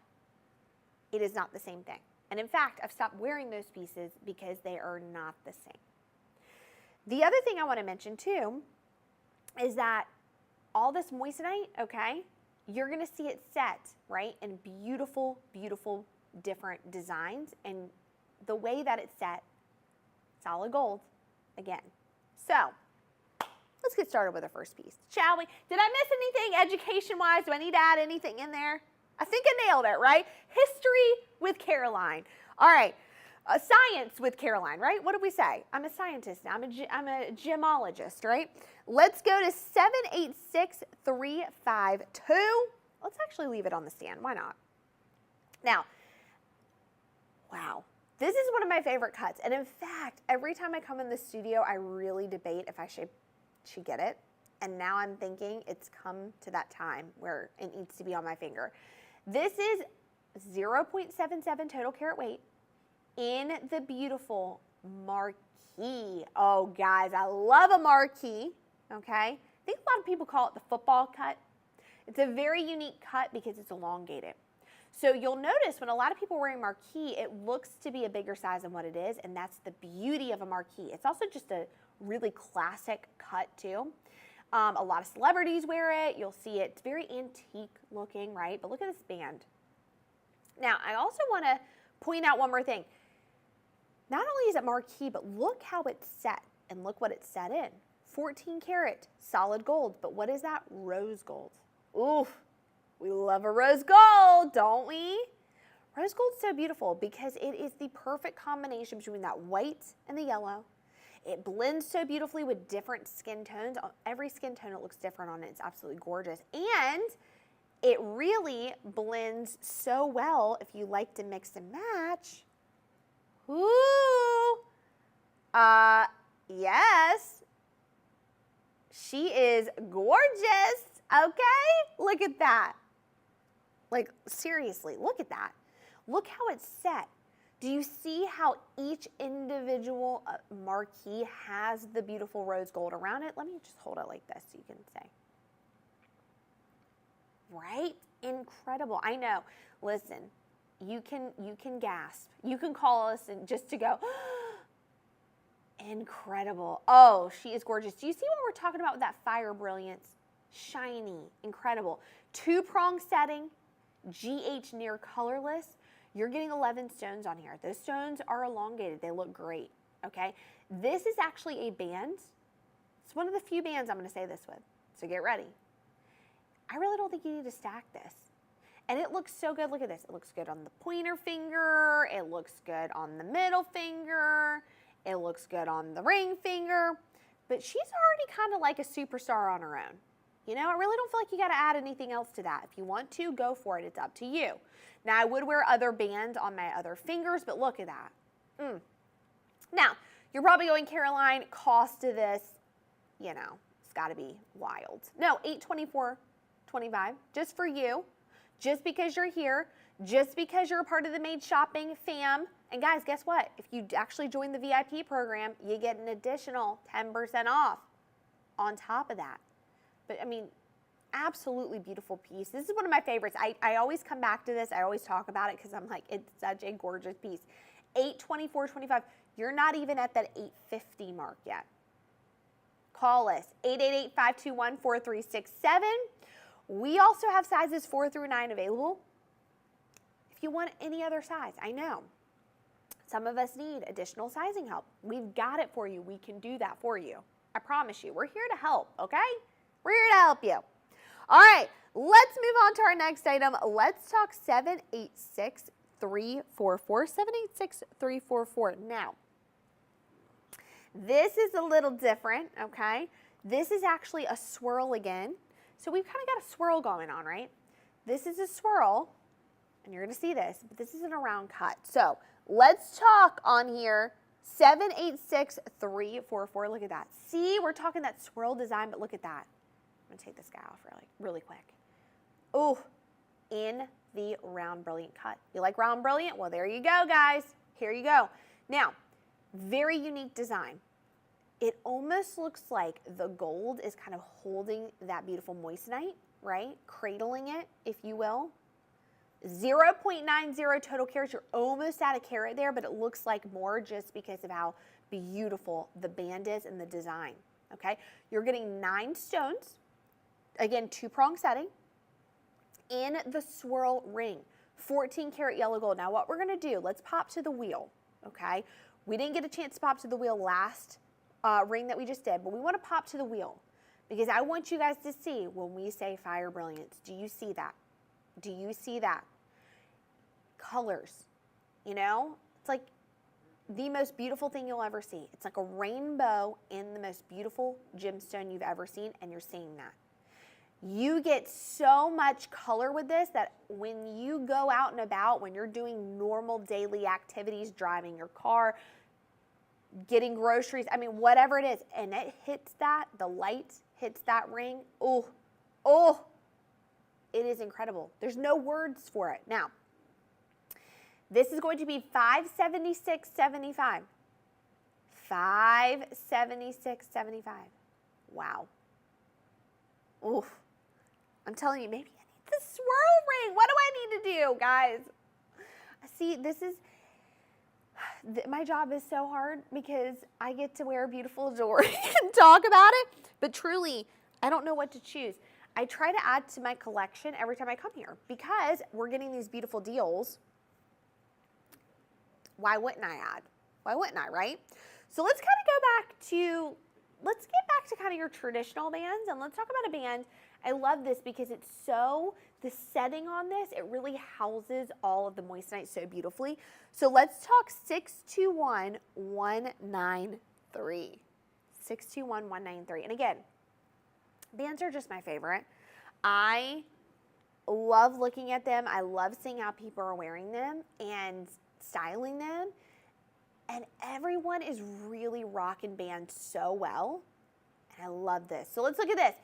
It is not the same thing. And in fact, I've stopped wearing those pieces because they are not the same. The other thing I want to mention too is that all this moissanite, okay, you're going to see it set, right, in beautiful, beautiful different designs. And the way that it's set, solid gold, again. So let's get started with our first piece, shall we? Did I miss anything education-wise? Do I need to add anything in there? I think I nailed it, right? History with Caroline. All right, science with Caroline, right? What did we say? I'm a scientist now. I'm a gemologist, right? Let's go to 786352. Let's actually leave it on the stand. Why not? Now, wow. This is one of my favorite cuts. And in fact, every time I come in the studio, I really debate if I should get it. And now I'm thinking it's come to that time where it needs to be on my finger. This is 0.77 total carat weight in the beautiful marquee. Oh, guys, I love a marquee, okay? I think a lot of people call it the football cut. It's a very unique cut because it's elongated. So you'll notice when a lot of people are wearing marquee, it looks to be a bigger size than what it is, and that's the beauty of a marquee. It's also just a really classic cut too. A lot of celebrities wear it. You'll see it. It's very antique looking, right? But look at this band. Now, I also want to point out one more thing. Not only is it marquee, but look how it's set, and look what it's set in. 14 karat solid gold, but what is that? Rose gold. Oof. We love a rose gold, don't we? Rose gold's so beautiful because it is the perfect combination between that white and the yellow. It blends so beautifully with different skin tones. Every skin tone, it looks different on it. It's absolutely gorgeous. And it really blends so well if you like to mix and match. Ooh. Yes. She is gorgeous, okay? Look at that. Like, seriously, look at that. Look how it's set. Do you see how each individual marquee has the beautiful rose gold around it? Let me just hold it like this so you can say. Right? Incredible. I know. Listen, you can gasp. You can call us and just to go, incredible. Oh, she is gorgeous. Do you see what we're talking about with that fire brilliance? Shiny, incredible. Two-prong setting. GH near colorless, you're getting 11 stones on here. Those stones are elongated. They look great, okay? This is actually a band. It's one of the few bands I'm going to say this with, so get ready. I really don't think you need to stack this. And it looks so good. Look at this. It looks good on the pointer finger. It looks good on the middle finger. It looks good on the ring finger. But she's already kind of like a superstar on her own. You know, I really don't feel like you got to add anything else to that. If you want to, go for it. It's up to you. Now, I would wear other bands on my other fingers, but look at that. Now, you're probably going, Caroline, cost of this, you know, it's got to be wild. No, $824.25, just for you, just because you're here, just because you're a part of the Made Shopping fam. And guys, guess what? If you actually join the VIP program, you get an additional 10% off on top of that. But I mean, absolutely beautiful piece. This is one of my favorites. I always come back to this. I always talk about it because I'm like, it's such a gorgeous piece. $824.25. You're not even at that $850 mark yet. Call us, 888-521-4367. We also have sizes 4 through 9 available. If you want any other size, I know. Some of us need additional sizing help. We've got it for you. We can do that for you. I promise you. We're here to help, okay? We're here to help you. All right, let's move on to our next item. Let's talk 786344. 786344. Now, this is a little different, okay? This is actually a swirl again. So we've kind of got a swirl going on, right? This is a swirl, and you're going to see this, but this isn't a round cut. So let's talk on here 786344. Look at that. See, we're talking that swirl design, but look at that. I'm going to take this guy off really quick. Oh, in the round brilliant cut. You like round brilliant? Well, there you go, guys. Here you go. Now, very unique design. It almost looks like the gold is kind of holding that beautiful moissanite, right? Cradling it, if you will. 0.90 total carats. You're almost at a carat there, but it looks like more just because of how beautiful the band is and the design, okay? You're getting 9 stones. Again, 2-prong setting in the swirl ring, 14 karat yellow gold. Now what we're gonna do, let's pop to the wheel, okay? We didn't get a chance to pop to the wheel last ring that we just did, but we wanna pop to the wheel because I want you guys to see when we say fire brilliance. Do you see that? Do you see that? Colors, you know? It's like the most beautiful thing you'll ever see. It's like a rainbow in the most beautiful gemstone you've ever seen, and you're seeing that. You get so much color with this that when you go out and about, when you're doing normal daily activities, driving your car, getting groceries, I mean, whatever it is, and it hits that, the light hits that ring, oh, it is incredible. There's no words for it. Now, this is going to be $576.75. $576.75. Wow. Oof. I'm telling you, maybe I need the swirl ring. What do I need to do, guys? See, this is, my job is so hard because I get to wear beautiful jewelry and talk about it, but truly, I don't know what to choose. I try to add to my collection every time I come here because we're getting these beautiful deals. Why wouldn't I add? Why wouldn't I, right? So let's kind of go back to, let's get back to kind of your traditional bands and let's talk about a band. I love this because it's so, the setting on this, it really houses all of the moissanite so beautifully. So let's talk 621193. 621193. And again, bands are just my favorite. I love looking at them. I love seeing how people are wearing them and styling them. And everyone is really rocking bands so well. And I love this. So let's look at this.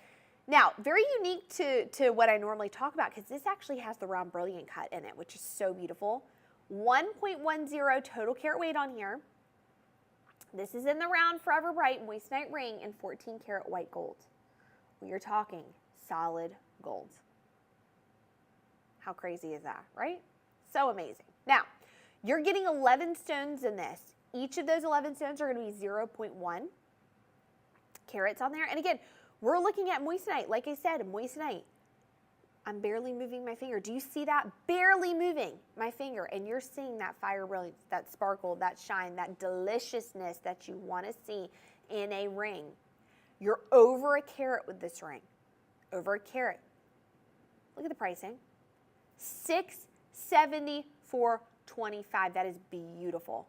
Now, very unique to what I normally talk about because this actually has the round brilliant cut in it, which is so beautiful. 1.10 total carat weight on here. This is in the round forever bright moissanite ring and 14 karat white gold. We are talking solid gold. How crazy is that, right? So amazing. Now, you're getting 11 stones in this. Each of those 11 stones are going to be 0.1 carats on there. And again, we're looking at moissanite. Like I said, moissanite. I'm barely moving my finger. Do you see that? Barely moving my finger. And you're seeing that fire brilliance, that sparkle, that shine, that deliciousness that you want to see in a ring. You're over a carat with this ring. Over a carat. Look at the pricing. $674.25. That is beautiful.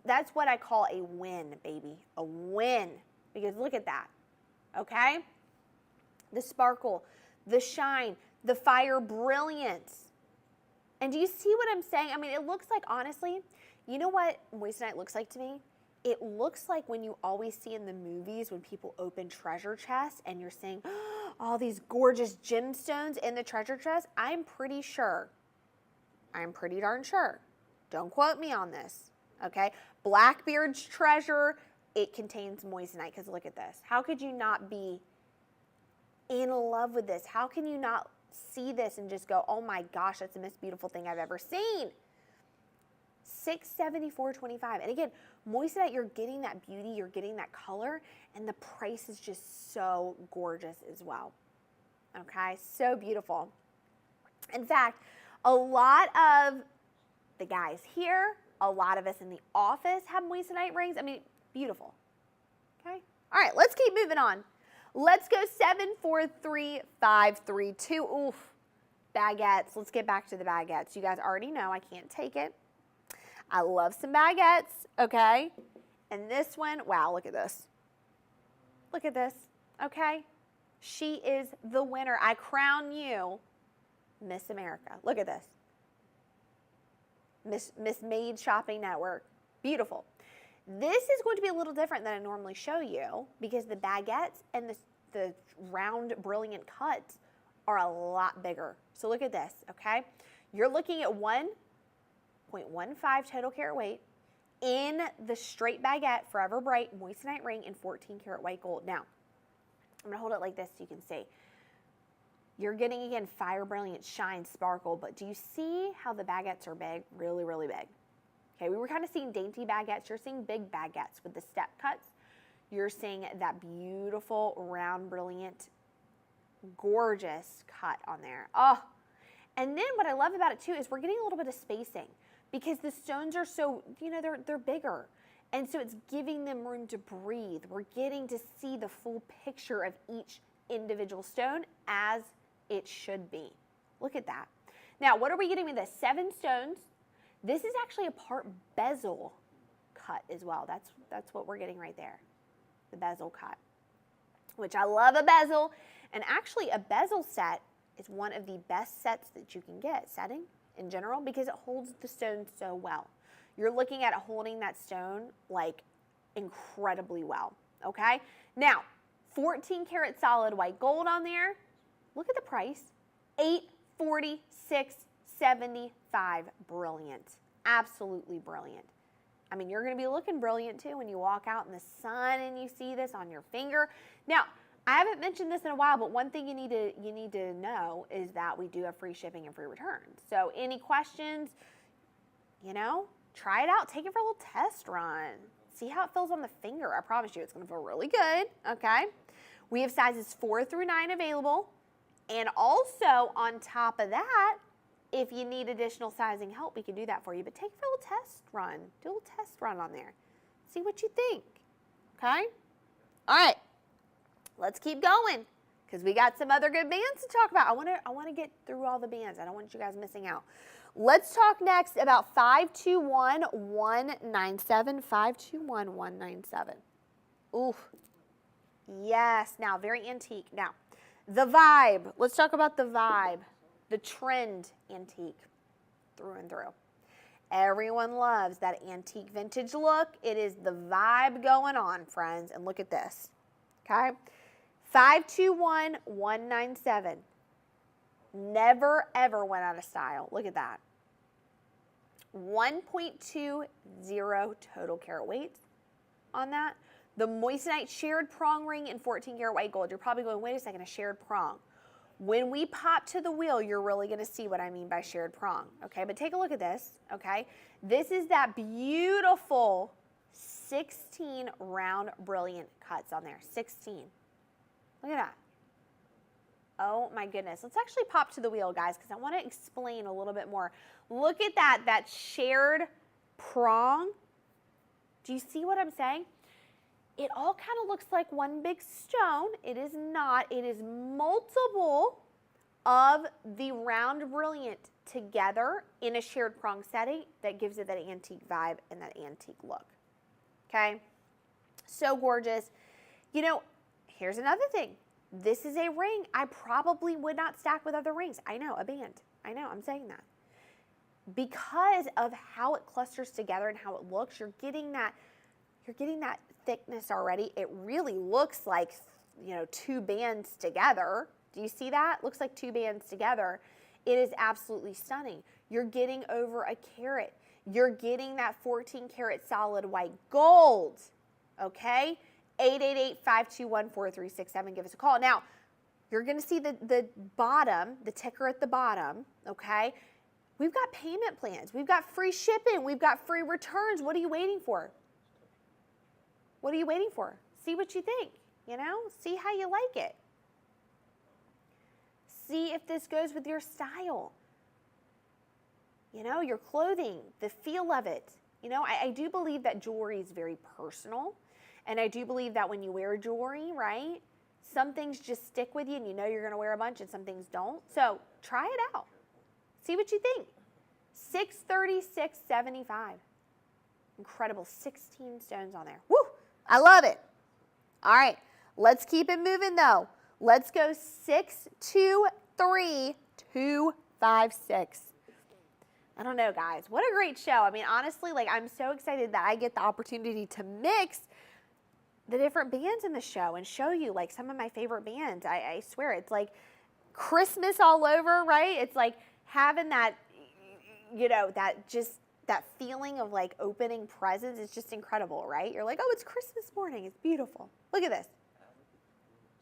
That's what I call a win, baby. A win. Because look at that. Okay? The sparkle, the shine, the fire brilliance. And do you see what I'm saying? I mean, it looks like, honestly, you know what moissanite looks like to me? It looks like when you always see in the movies when people open treasure chests and you're seeing all these gorgeous gemstones in the treasure chest. I'm pretty darn sure. Don't quote me on this, okay? Blackbeard's treasure, it contains moissanite because look at this. How could you not be in love with this? How can you not see this and just go, oh my gosh, that's the most beautiful thing I've ever seen? $674.25. And again, moissanite, you're getting that beauty, you're getting that color, and the price is just so gorgeous as well. Okay, so beautiful. In fact, a lot of the guys here, a lot of us in the office have moissanite rings. I mean, beautiful. Okay, all right, let's keep moving on. Let's go 743532. Oof, baguettes. Let's get back to the baguettes. You guys already know I can't take it. I love some baguettes, okay? And this one, wow, look at this. Look at this, okay? She is the winner. I crown you Miss America. Look at this. Miss Made Shopping Network. Beautiful. This is going to be a little different than I normally show you because the baguettes and the round brilliant cuts are a lot bigger. So look at this, okay? You're looking at 1.15 total carat weight in the straight baguette, forever bright, moissanite ring in 14 karat white gold. Now, I'm gonna hold it like this so you can see. You're getting, again, fire, brilliant, shine, sparkle, but do you see how the baguettes are big? Really, really big. Okay, we were kind of seeing dainty baguettes. You're seeing big baguettes with the step cuts. You're seeing that beautiful, round, brilliant, gorgeous cut on there. Oh, and then what I love about it too is we're getting a little bit of spacing because the stones are so, you know, they're bigger. And so it's giving them room to breathe. We're getting to see the full picture of each individual stone as it should be. Look at that. Now, what are we getting with this? 7 stones. This is actually a part bezel cut as well. That's what we're getting right there, the bezel cut, which I love a bezel. And actually, a bezel set is one of the best sets that you can get, setting in general, because it holds the stone so well. You're looking at it holding that stone like incredibly well, okay? Now, 14 karat solid white gold on there. Look at the price, $846.75. Brilliant, absolutely brilliant. I mean, you're gonna be looking brilliant too when you walk out in the sun and you see this on your finger. Now, I haven't mentioned this in a while, but one thing you need to know is that we do have free shipping and free returns. So any questions, you know, try it out. Take it for a little test run. See how it feels on the finger. I promise you it's going to feel really good, okay? We have sizes 4 through 9 available. And also, on top of that, if you need additional sizing help, we can do that for you. But take it for a little test run. Do a little test run on there. See what you think, okay? All right. Let's keep going because we got some other good bands to talk about. I want to get through all the bands. I don't want you guys missing out. Let's talk next about 521197. 521197. Ooh, yes. Now, very antique. Now, the vibe. Let's talk about the vibe. The trend antique through and through. Everyone loves that antique vintage look. It is the vibe going on, friends. And look at this. Okay? 521197. Never, ever went out of style. Look at that. 1.20 total carat weight on that. The moissanite shared prong ring in 14 karat white gold. You're probably going, wait a second, a shared prong. When we pop to the wheel, you're really going to see what I mean by shared prong. Okay, but take a look at this. Okay, this is that beautiful 16 round brilliant cuts on there. 16. Look at that. Oh my goodness. Let's actually pop to the wheel, guys, because I want to explain a little bit more. Look at that shared prong. Do you see what I'm saying? It all kind of looks like one big stone. It is not. It is multiple of the round brilliant together in a shared prong setting that gives it that antique vibe and that antique look. Okay? So gorgeous. You know, here's another thing. This is a ring I probably would not stack with other rings. I know, a band. I know, I'm saying that. Because of how it clusters together and how it looks, you're getting that thickness already. It really looks like, you know, 2 bands together. Do you see that? Looks like 2 bands together. It is absolutely stunning. You're getting over a carat. You're getting that 14 karat solid white gold. Okay? 888-521-4367. Give us a call. Now, you're going to see the bottom, the ticker at the bottom, okay? We've got payment plans. We've got free shipping. We've got free returns. What are you waiting for? What are you waiting for? See what you think, you know? See how you like it. See if this goes with your style. You know, your clothing, the feel of it. You know, I do believe that jewelry is very personal. And I do believe that when you wear jewelry, right, some things just stick with you and you know you're going to wear a bunch and some things don't. So try it out. See what you think. $636.75. Incredible. 16 stones on there. Woo! I love it. All right. Let's keep it moving, though. Let's go 623256. I don't know, guys. What a great show. I mean, honestly, like, I'm so excited that I get the opportunity to mix the different bands in the show and show you, like, some of my favorite bands. I swear, it's like, Christmas all over, right? It's like having that, you know, that feeling of like opening presents. It's just incredible, right? You're like, oh, it's Christmas morning. It's beautiful. Look at this.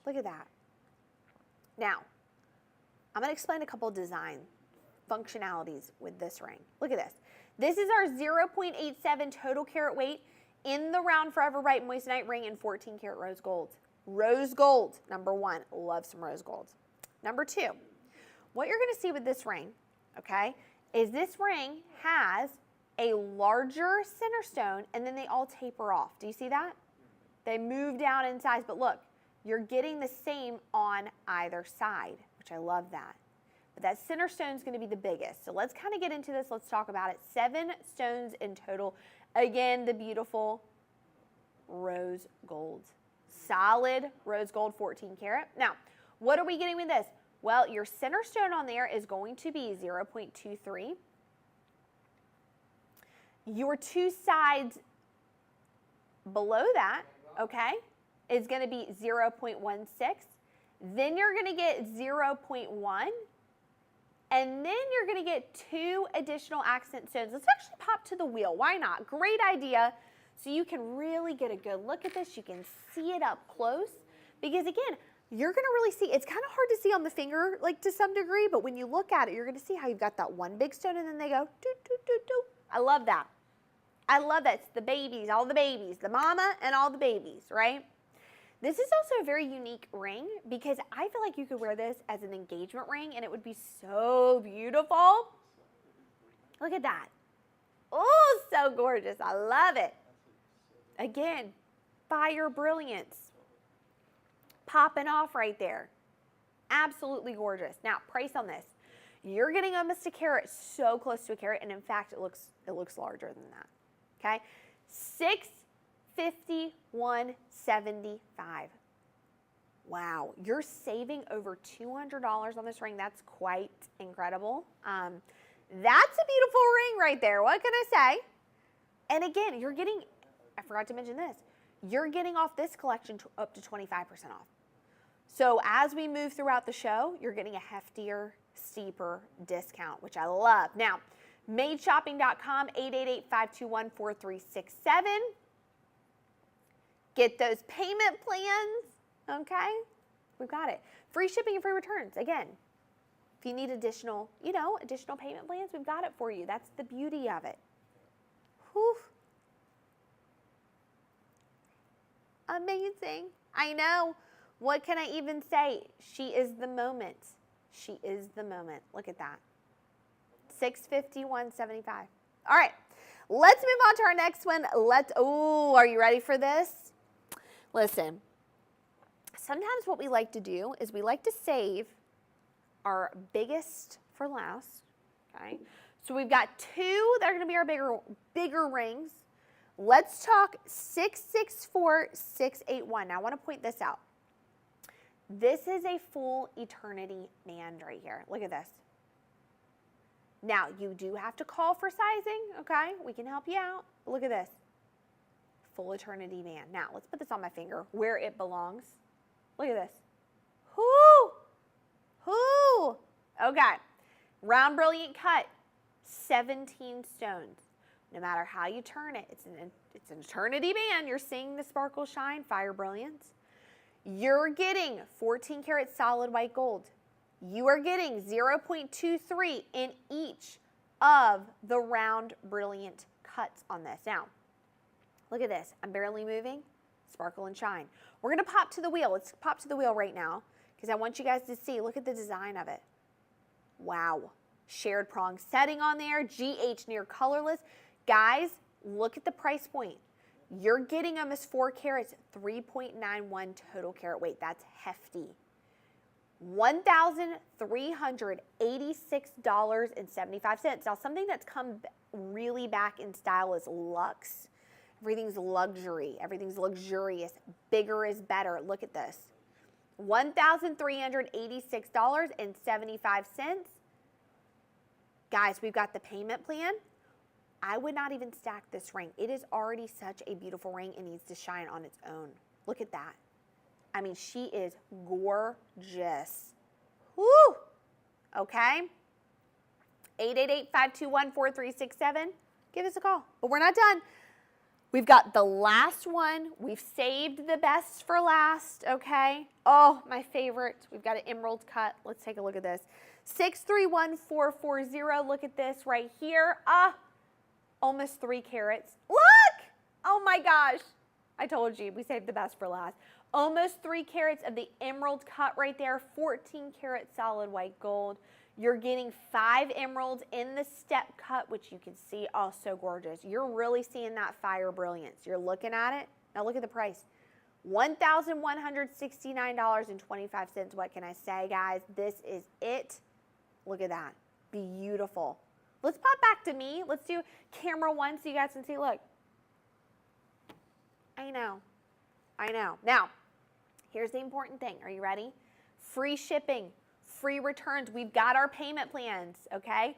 Look at that. Now, I'm going to explain a couple design functionalities with this ring. Look at this. This is our 0.87 total carat weight in the round forever bright moissanite ring in 14 karat rose gold. Rose gold, number one. Love some rose gold. Number two, what you're going to see with this ring, okay, is this ring has a larger center stone and then they all taper off. Do you see that? They move down in size, but look, you're getting the same on either side, which I love that. But that center stone is going to be the biggest. So let's kind of get into this. Let's talk about it. 7 stones in total. Again, the beautiful rose gold. Solid rose gold 14 karat. Now, what are we getting with this? Well, your center stone on there is going to be 0.23. Your two sides below that, okay, is going to be 0.16. Then you're going to get 0.1. And then you're going to get 2 additional accent stones. Let's actually pop to the wheel. Why not? Great idea. So you can really get a good look at this. You can see it up close. Because again, you're going to really see, it's kind of hard to see on the finger, like to some degree, but when you look at it, you're going to see how you've got that one big stone and then they go, doo, doo, doo, doo. I love that. I love that. It's the babies, all the babies, the mama and all the babies, right? This is also a very unique ring because I feel like you could wear this as an engagement ring and it would be so beautiful. Look at that. Oh, so gorgeous. I love it. Again, fire brilliance. Popping off right there. Absolutely gorgeous. Now, price on this. You're getting almost a carat, so close to a carat, and in fact, it looks larger than that. Okay? $651.75. Wow, you're saving over $200 on this ring. That's quite incredible. That's a beautiful ring right there. What can I say? And again, you're getting, I forgot to mention this, you're getting off this collection up to 25% off. So as we move throughout the show, you're getting a heftier, steeper discount, which I love. Now, madeshopping.com, 888-521-4367. Get those payment plans, okay? We've got it. Free shipping and free returns. Again, if you need additional, additional payment plans, we've got it for you. That's the beauty of it. Whew. Amazing. I know. What can I even say? She is the moment. She is the moment. Look at that. $651.75. All right. Let's move on to our next one. Are you ready for this? Listen, sometimes what we like to do is we like to save our biggest for last, okay? So we've got 2 that are going to be our bigger rings. Let's talk 664, 681. Now I want to point this out. This is a full eternity band right here. Look at this. Now, you do have to call for sizing, okay? We can help you out. But look at this. Full eternity band. Now, let's put this on my finger where it belongs. Look at this. Whoo! Okay. Round brilliant cut. 17 stones. No matter how you turn it, it's an eternity band. You're seeing the sparkle shine, fire brilliance. You're getting 14 karat solid white gold. You are getting 0.23 in each of the round brilliant cuts on this. Now, look at this. I'm barely moving. Sparkle and shine. We're going to pop to the wheel. Let's pop to the wheel right now because I want you guys to see. Look at the design of it. Wow. Shared prong setting on there. GH near colorless. Guys, look at the price point. You're getting almost 4 carats, 3.91 total carat weight. That's hefty. $1,386.75. Now, something that's come really back in style is luxe. Everything's luxury. Everything's luxurious. Bigger is better. Look at this. $1,386.75. Guys, we've got the payment plan. I would not even stack this ring. It is already such a beautiful ring. It needs to shine on its own. Look at that. I mean, she is gorgeous. Woo! Okay. 888-521-4367. Give us a call. But we're not done. We've got the last one. We've saved the best for last, okay? Oh, my favorite. We've got an emerald cut. Let's take a look at this. 631440. Look at this right here. Almost 3 carats. Look! Oh my gosh. I told you, we saved the best for last. Almost 3 carats of the emerald cut right there. 14 karat solid white gold. You're getting 5 emeralds in the step cut, which you can see, oh, so gorgeous. You're really seeing that fire brilliance. You're looking at it. Now look at the price. $1,169.25. What can I say, guys? This is it. Look at that. Beautiful. Let's pop back to me. Let's do camera 1 so you guys can see. Look. I know. Now, here's the important thing. Are you ready? Free shipping. Free returns. We've got our payment plans, okay?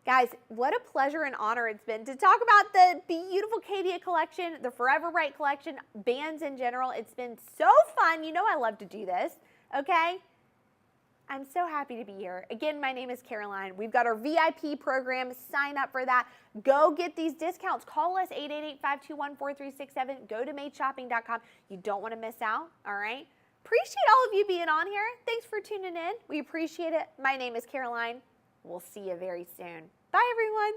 Guys, what a pleasure and honor it's been to talk about the beautiful Caydia collection, the Forever Bright collection, bands in general. It's been so fun. You know I love to do this, okay? I'm so happy to be here. Again, my name is Caroline. We've got our VIP program. Sign up for that. Go get these discounts. Call us 888-521-4367. Go to madeshopping.com. You don't want to miss out, all right? Appreciate all of you being on here. Thanks for tuning in. We appreciate it. My name is Caroline. We'll see you very soon. Bye, everyone.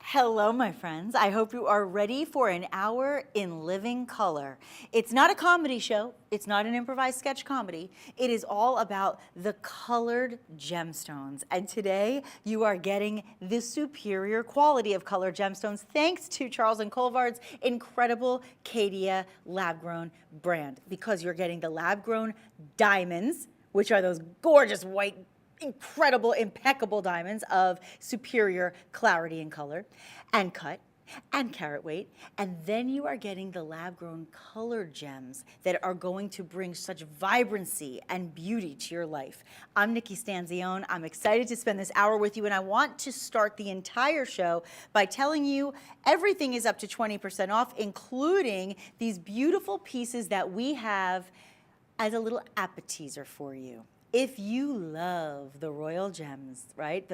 Hello, my friends. I hope you are ready for an hour in living color. It's not a comedy show. It's not an improvised sketch comedy. It is all about the colored gemstones. And today you are getting the superior quality of colored gemstones thanks to Charles and Colvard's incredible Caydia lab-grown brand, because you're getting the lab-grown diamonds, which are those gorgeous white, incredible, impeccable diamonds of superior clarity and color and cut and carat weight. And then you are getting the lab-grown colored gems that are going to bring such vibrancy and beauty to your life. I'm Nikki Stanzione. I'm excited to spend this hour with you, and I want to start the entire show by telling you everything is up to 20% off, including these beautiful pieces that we have as a little appetizer for you. If you love the royal gems, right?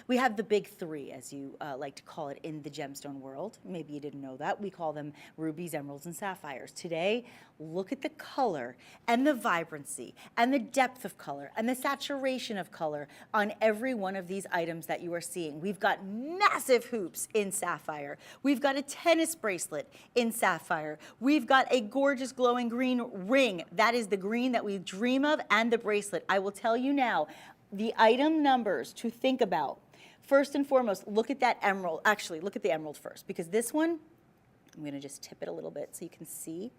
We have the big 3, as you like to call it in the gemstone world. Maybe you didn't know that. We call them rubies, emeralds, and sapphires. Today, look at the color and the vibrancy and the depth of color and the saturation of color on every one of these items that you are seeing. We've got massive hoops in sapphire. We've got a tennis bracelet in sapphire. We've got a gorgeous glowing green ring. That is the green that we dream of, and the bracelet. I will tell you now, the item numbers to think about. First and foremost, look at that emerald. Actually, look at the emerald first, because this one, I'm going to just tip it a little bit so you can see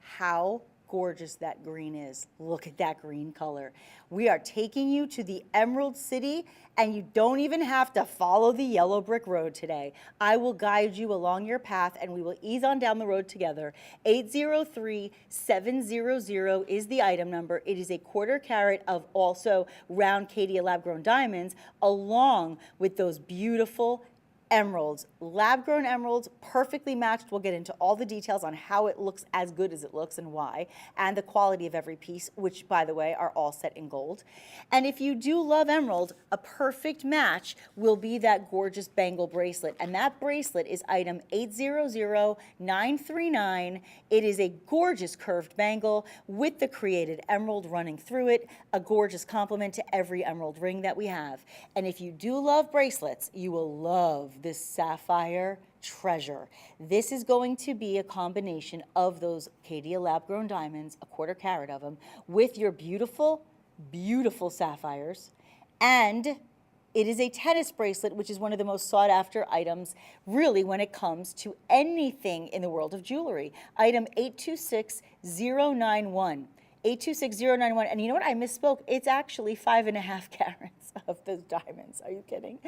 how gorgeous that green is. Look at that green color. We are taking you to the Emerald City, and you don't even have to follow the yellow brick road today. I will guide you along your path, and we will ease on down the road together. 803700 is the item number. It is a 1/4 carat of also round Caydia lab-grown diamonds, along with those beautiful emeralds, lab-grown emeralds, perfectly matched. We'll get into all the details on how it looks as good as it looks and why, and the quality of every piece, which, by the way, are all set in gold. And if you do love emerald, a perfect match will be that gorgeous bangle bracelet, and that bracelet is item 800939. It is a gorgeous curved bangle with the created emerald running through it, a gorgeous complement to every emerald ring that we have. And if you do love bracelets, you will love this sapphire treasure. This is going to be a combination of those Caydia lab-grown diamonds, a 1/4 carat of them, with your beautiful, beautiful sapphires. And it is a tennis bracelet, which is one of the most sought after items, really, when it comes to anything in the world of jewelry. Item 826091. 826091. And you know what? I misspoke. It's actually 5.5 carats of those diamonds. Are you kidding?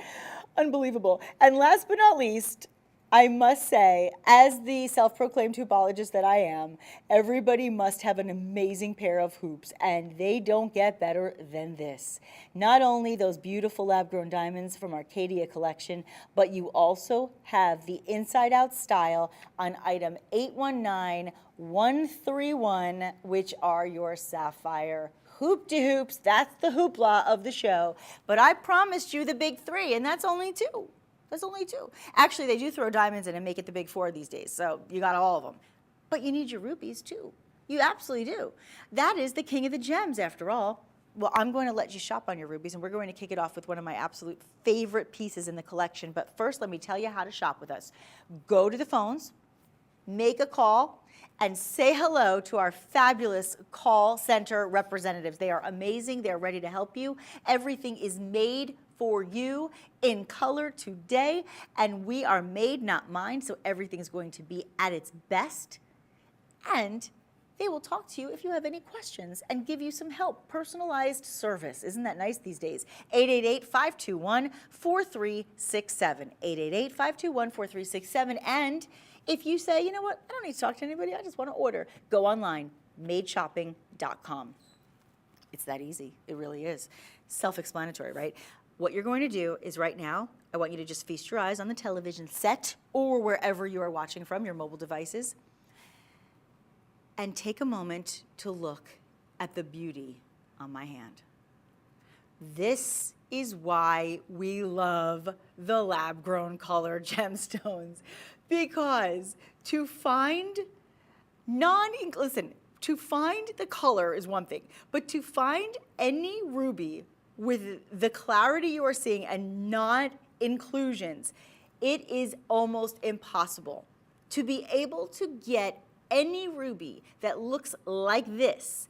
Unbelievable. And last but not least, I must say, as the self-proclaimed hoopologist that I am, everybody must have an amazing pair of hoops, and they don't get better than this. Not only those beautiful lab-grown diamonds from our Caydia collection, but you also have the inside-out style on item 819131, which are your sapphire hoop-de-hoops. That's the hoopla of the show. But I promised you the big three, and that's only two. That's only two. Actually, they do throw diamonds in and make it the big four these days, so you got all of them. But you need your rubies too. You absolutely do. That is the king of the gems, after all. Well, I'm going to let you shop on your rubies, and we're going to kick it off with one of my absolute favorite pieces in the collection. But first, let me tell you how to shop with us. Go to the phones, make a call, and say hello to our fabulous call center representatives. They are amazing. They're ready to help you. Everything is made for you in color today, and we are made, not mined, so everything's going to be at its best. And they will talk to you if you have any questions and give you some help. Personalized service. Isn't that nice these days? 888-521-4367. 888-521-4367. And if you say, you know what, I don't need to talk to anybody, I just want to order, go online, madeshopping.com. It's that easy. It really is. Self-explanatory, right? What you're going to do is right now, I want you to just feast your eyes on the television set or wherever you are watching from, your mobile devices, and take a moment to look at the beauty on my hand. This is why we love the lab-grown color gemstones, because to find to find the color is one thing, but to find any ruby with the clarity you are seeing and not inclusions, it is almost impossible. To be able to get any ruby that looks like this,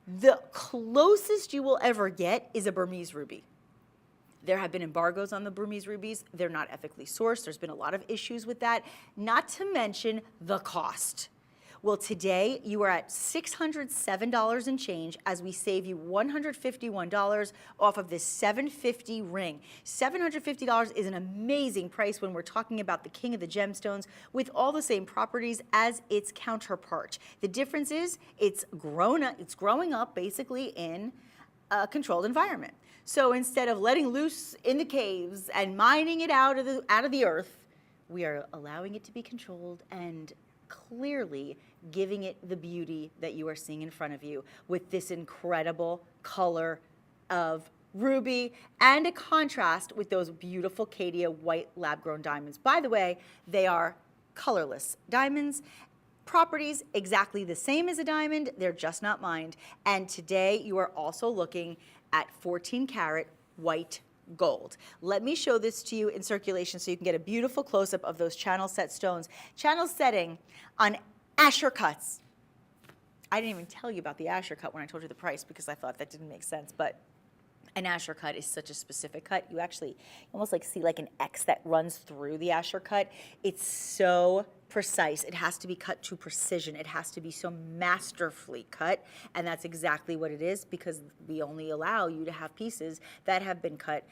the closest you will ever get is a Burmese ruby. There have been embargoes on the Burmese rubies. They're not ethically sourced. There's been a lot of issues with that, not to mention the cost. Well, today you are at $607 and change as we save you $151 off of this $750 ring. $750 is an amazing price when we're talking about the king of the gemstones with all the same properties as its counterpart. The difference is it's growing up basically in a controlled environment. So instead of letting loose in the caves and mining it out of the earth, we are allowing it to be controlled and clearly giving it the beauty that you are seeing in front of you with this incredible color of ruby and a contrast with those beautiful Caydia white lab-grown diamonds. By the way, they are colorless diamonds. Properties exactly the same as a diamond, they're just not mined. And today you are also looking at 14 karat white gold. Let me show this to you in circulation so you can get a beautiful close-up of those channel set stones. Channel setting on Asher cuts. I didn't even tell you about the Asher cut when I told you the price because I thought that didn't make sense, but an Asher cut is such a specific cut. You actually almost like see like an X that runs through the Asher cut. It's so precise. It has to be cut to precision. It has to be so masterfully cut, and that's exactly what it is because we only allow you to have pieces that have been cut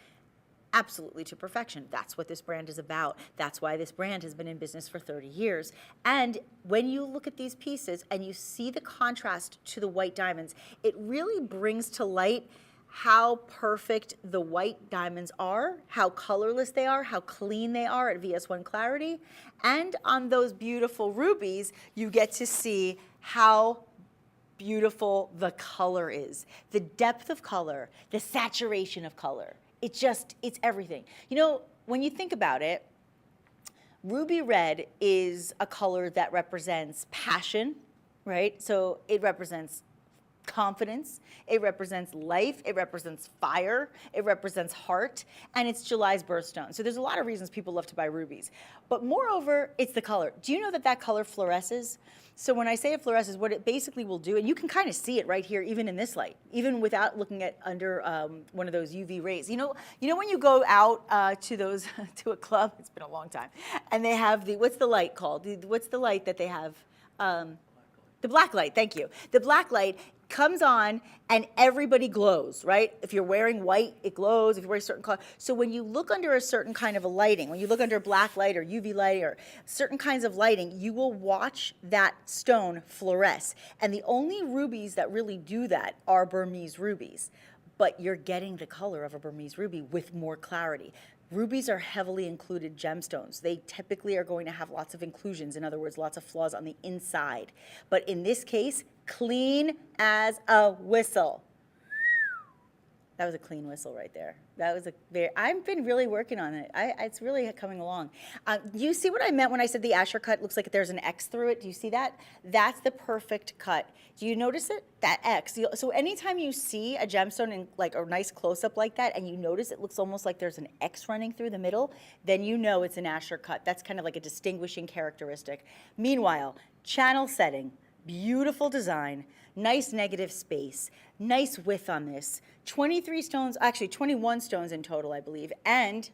absolutely to perfection. That's what this brand is about. That's why this brand has been in business for 30 years. And when you look at these pieces and you see the contrast to the white diamonds, it really brings to light how perfect the white diamonds are, how colorless they are, how clean they are at VS1 clarity. And on those beautiful rubies, you get to see how beautiful the color is, the depth of color, the saturation of color. It's everything. You know, when you think about it, ruby red is a color that represents passion, right? So it represents confidence, it represents life, it represents fire, it represents heart, and it's July's birthstone. So there's a lot of reasons people love to buy rubies. But moreover, it's the color. Do you know that that color fluoresces? So when I say it fluoresces, what it basically will do, and you can kind of see it right here, even in this light, even without looking at under one of those UV rays. You know when you go out to a club, it's been a long time, and they have what's the light called? What's the light that they have? The black light, thank you. The black light, comes on and everybody glows, right? If you're wearing white, it glows. If you're wearing a certain color. So when you look under a certain kind of a lighting, when you look under black light or UV light or certain kinds of lighting, you will watch that stone fluoresce. And the only rubies that really do that are Burmese rubies. But you're getting the color of a Burmese ruby with more clarity. Rubies are heavily included gemstones. They typically are going to have lots of inclusions, in other words, lots of flaws on the inside. But in this case, clean as a whistle. That was a clean whistle right there. That was a very, I've been really working on it. It's really coming along. You see what I meant when I said the Asher cut looks like there's an X through it? Do you see that? That's the perfect cut. Do you notice it? That X. So anytime you see a gemstone in like a nice close-up like that and you notice it looks almost like there's an X running through the middle, then you know it's an Asher cut. That's kind of like a distinguishing characteristic. Meanwhile, channel setting, beautiful design, nice negative space, nice width on this. 23 stones, actually 21 stones in total, I believe. And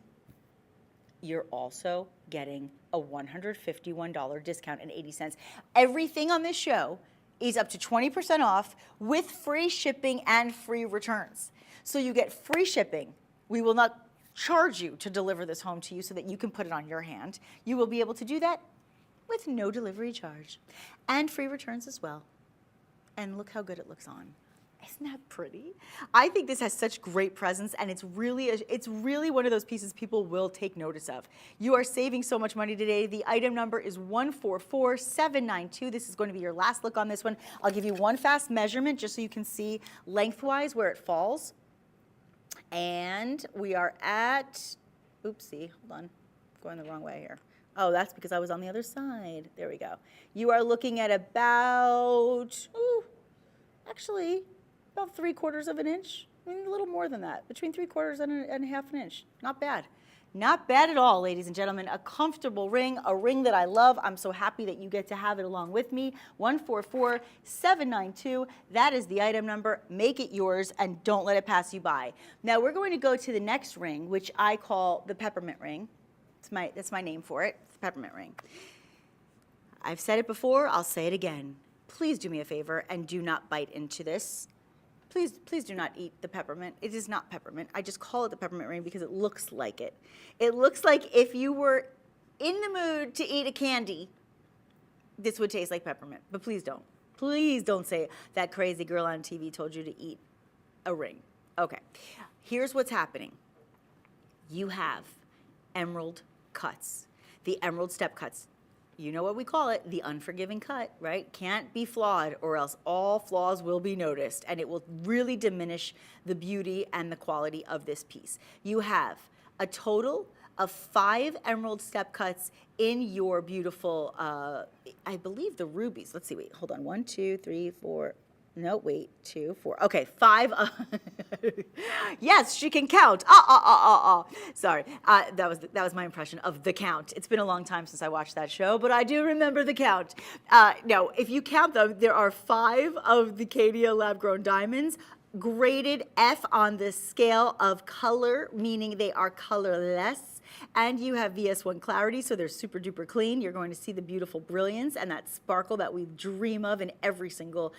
you're also getting a $151 discount and 80 cents. Everything on this show is up to 20% off with free shipping and free returns. So you get free shipping. We will not charge you to deliver this home to you so that you can put it on your hand. You will be able to do that with no delivery charge and free returns as well. And look how good it looks on. Isn't that pretty? I think this has such great presence, and it's really one of those pieces people will take notice of. You are saving so much money today. The item number is 144792. This is going to be your last look on this one. I'll give you one fast measurement just so you can see lengthwise where it falls. And we are at, oopsie, hold on, going the wrong way here. Oh, that's because I was on the other side. There we go. You are looking at about, actually, about 3/4 of an inch, maybe a little more than that, between 3/4 and a half an inch. Not bad. Not bad at all, ladies and gentlemen. A comfortable ring, a ring that I love. I'm so happy that you get to have it along with me. 144792. That is the item number. Make it yours and don't let it pass you by. Now we're going to go to the next ring, which I call the peppermint ring. That's my name for it. It's the peppermint ring. I've said it before. I'll say it again. Please do me a favor and do not bite into this. Please do not eat the peppermint. It is not peppermint. I just call it the peppermint ring because it looks like it. It looks like if you were in the mood to eat a candy, this would taste like peppermint. But please don't. Please don't say that crazy girl on TV told you to eat a ring. Okay. Here's what's happening. You have emerald cuts, the emerald step cuts. You know what we call it, the unforgiving cut, right? Can't be flawed or else all flaws will be noticed and it will really diminish the beauty and the quality of this piece. You have a total of 5 emerald step cuts in your beautiful, I believe the rubies. Let's see, wait, hold on. 1, 2, 3, 4. No, wait, 2, 4. Okay, 5. Yes, she can count. Sorry, that was my impression of the count. It's been a long time since I watched that show, but I do remember the count. No, if you count them, there are 5 of the Caydia lab-grown diamonds, graded F on the scale of color, meaning they are colorless. And you have VS1 clarity, so they're super duper clean. You're going to see the beautiful brilliance and that sparkle that we dream of in every single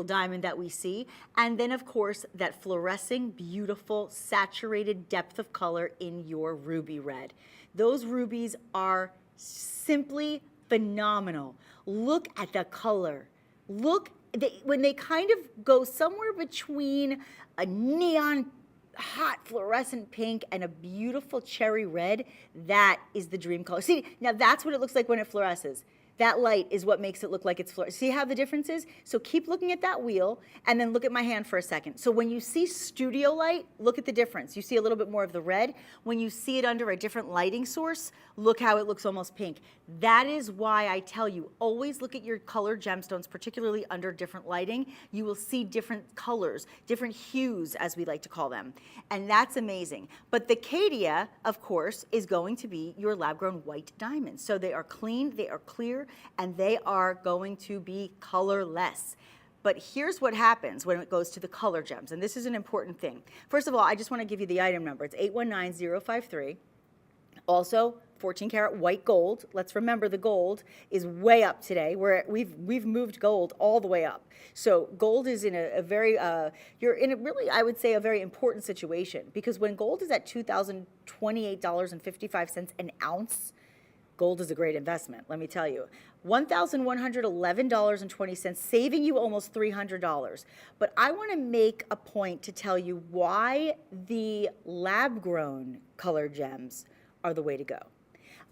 diamond that we see. And then, of course, that fluorescing, beautiful, saturated depth of color in your ruby red. Those rubies are simply phenomenal. Look at the color. Look, when they kind of go somewhere between a neon hot fluorescent pink and a beautiful cherry red, that is the dream color. See, now that's what it looks like when it fluoresces. That light is what makes it look like it's fluorescent. See how the difference is? So keep looking at that wheel and then look at my hand for a second. So when you see studio light, look at the difference. You see a little bit more of the red. When you see it under a different lighting source, look how it looks almost pink. That is why I tell you, always look at your colored gemstones, particularly under different lighting. You will see different colors, different hues, as we like to call them. And that's amazing. But the Caydia, of course, is going to be your lab-grown white diamonds. So they are clean, they are clear, and they are going to be colorless. But here's what happens when it goes to the color gems, and this is an important thing. First of all, I just want to give you the item number. It's 819053. Also, 14 karat white gold. Let's remember the gold is way up today. We've moved gold all the way up. So gold is in a very, you're in a really, I would say, a very important situation, because when gold is at $2,028.55 an ounce, gold is a great investment, let me tell you. $1,111.20, saving you almost $300. But I want to make a point to tell you why the lab-grown color gems are the way to go.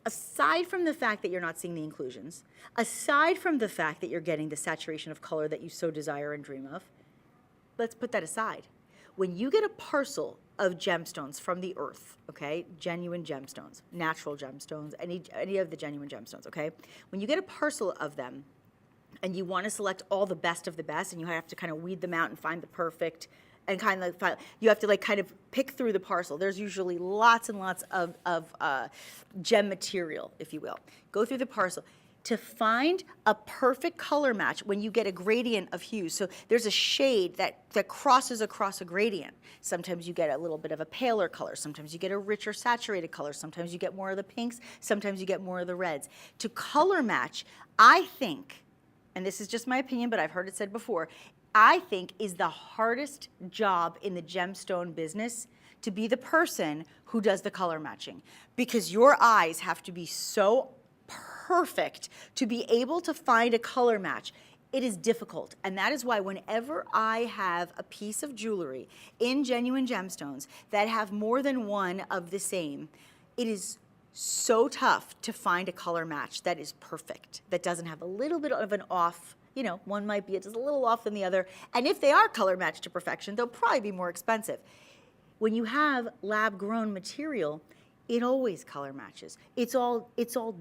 Aside from the fact that you're not seeing the inclusions, aside from the fact that you're getting the saturation of color that you so desire and dream of, let's put that aside. When you get a parcel of gemstones from the earth, okay, genuine gemstones, natural gemstones, any of the genuine gemstones, okay, when you get a parcel of them and you want to select all the best of the best, and you have to kind of weed them out and find the perfect, and kind of you have to like kind of pick through the parcel. There's usually lots and lots of gem material, if you will. Go through the parcel to find a perfect color match when you get a gradient of hues. So there's a shade that crosses across a gradient. Sometimes you get a little bit of a paler color. Sometimes you get a richer saturated color. Sometimes you get more of the pinks. Sometimes you get more of the reds. To color match, I think, and this is just my opinion, but I've heard it said before, I think is the hardest job in the gemstone business, to be the person who does the color matching, because your eyes have to be so perfect to be able to find a color match. It is difficult, and that is why whenever I have a piece of jewelry in genuine gemstones that have more than one of the same, it is so tough to find a color match that is perfect, that doesn't have a little bit of an off. You know, one might be just a little off than the other. And if they are color matched to perfection, they'll probably be more expensive. When you have lab-grown material, it always color matches. It's all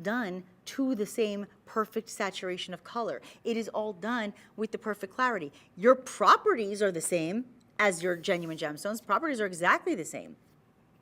done to the same perfect saturation of color. It is all done with the perfect clarity. Your properties are the same as your genuine gemstones. Properties are exactly the same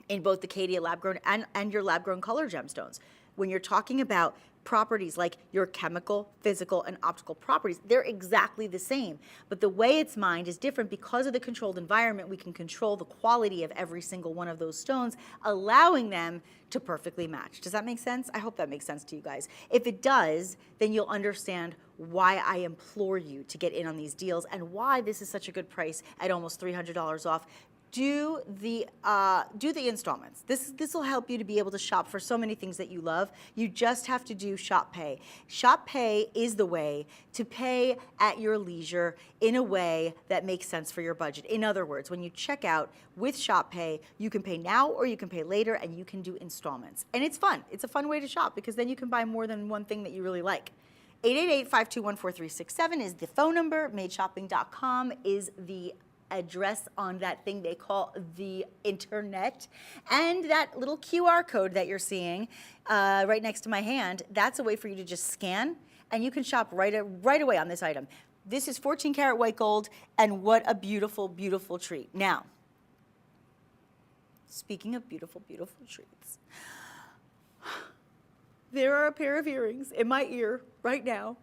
in both the Caydia lab-grown and your lab-grown color gemstones. When you're talking about properties like your chemical, physical, and optical properties, they're exactly the same. But the way it's mined is different. Because of the controlled environment, we can control the quality of every single one of those stones, allowing them to perfectly match. Does that make sense? I hope that makes sense to you guys. If it does, then you'll understand why I implore you to get in on these deals and why this is such a good price at almost $300 off. Do the installments. This will help you to be able to shop for so many things that you love. You just have to do Shop Pay. Shop Pay is the way to pay at your leisure in a way that makes sense for your budget. In other words, when you check out with Shop Pay, you can pay now or you can pay later, and you can do installments. And it's fun. It's a fun way to shop, because then you can buy more than one thing that you really like. 888-521-4367 is the phone number. Madeshopping.com is the address on that thing they call the internet. And that little QR code that you're seeing right next to my hand, that's a way for you to just scan, and you can shop right away on this item. This is 14 karat white gold, and what a beautiful, beautiful treat. Now, speaking of beautiful, beautiful treats, there are a pair of earrings in my ear right now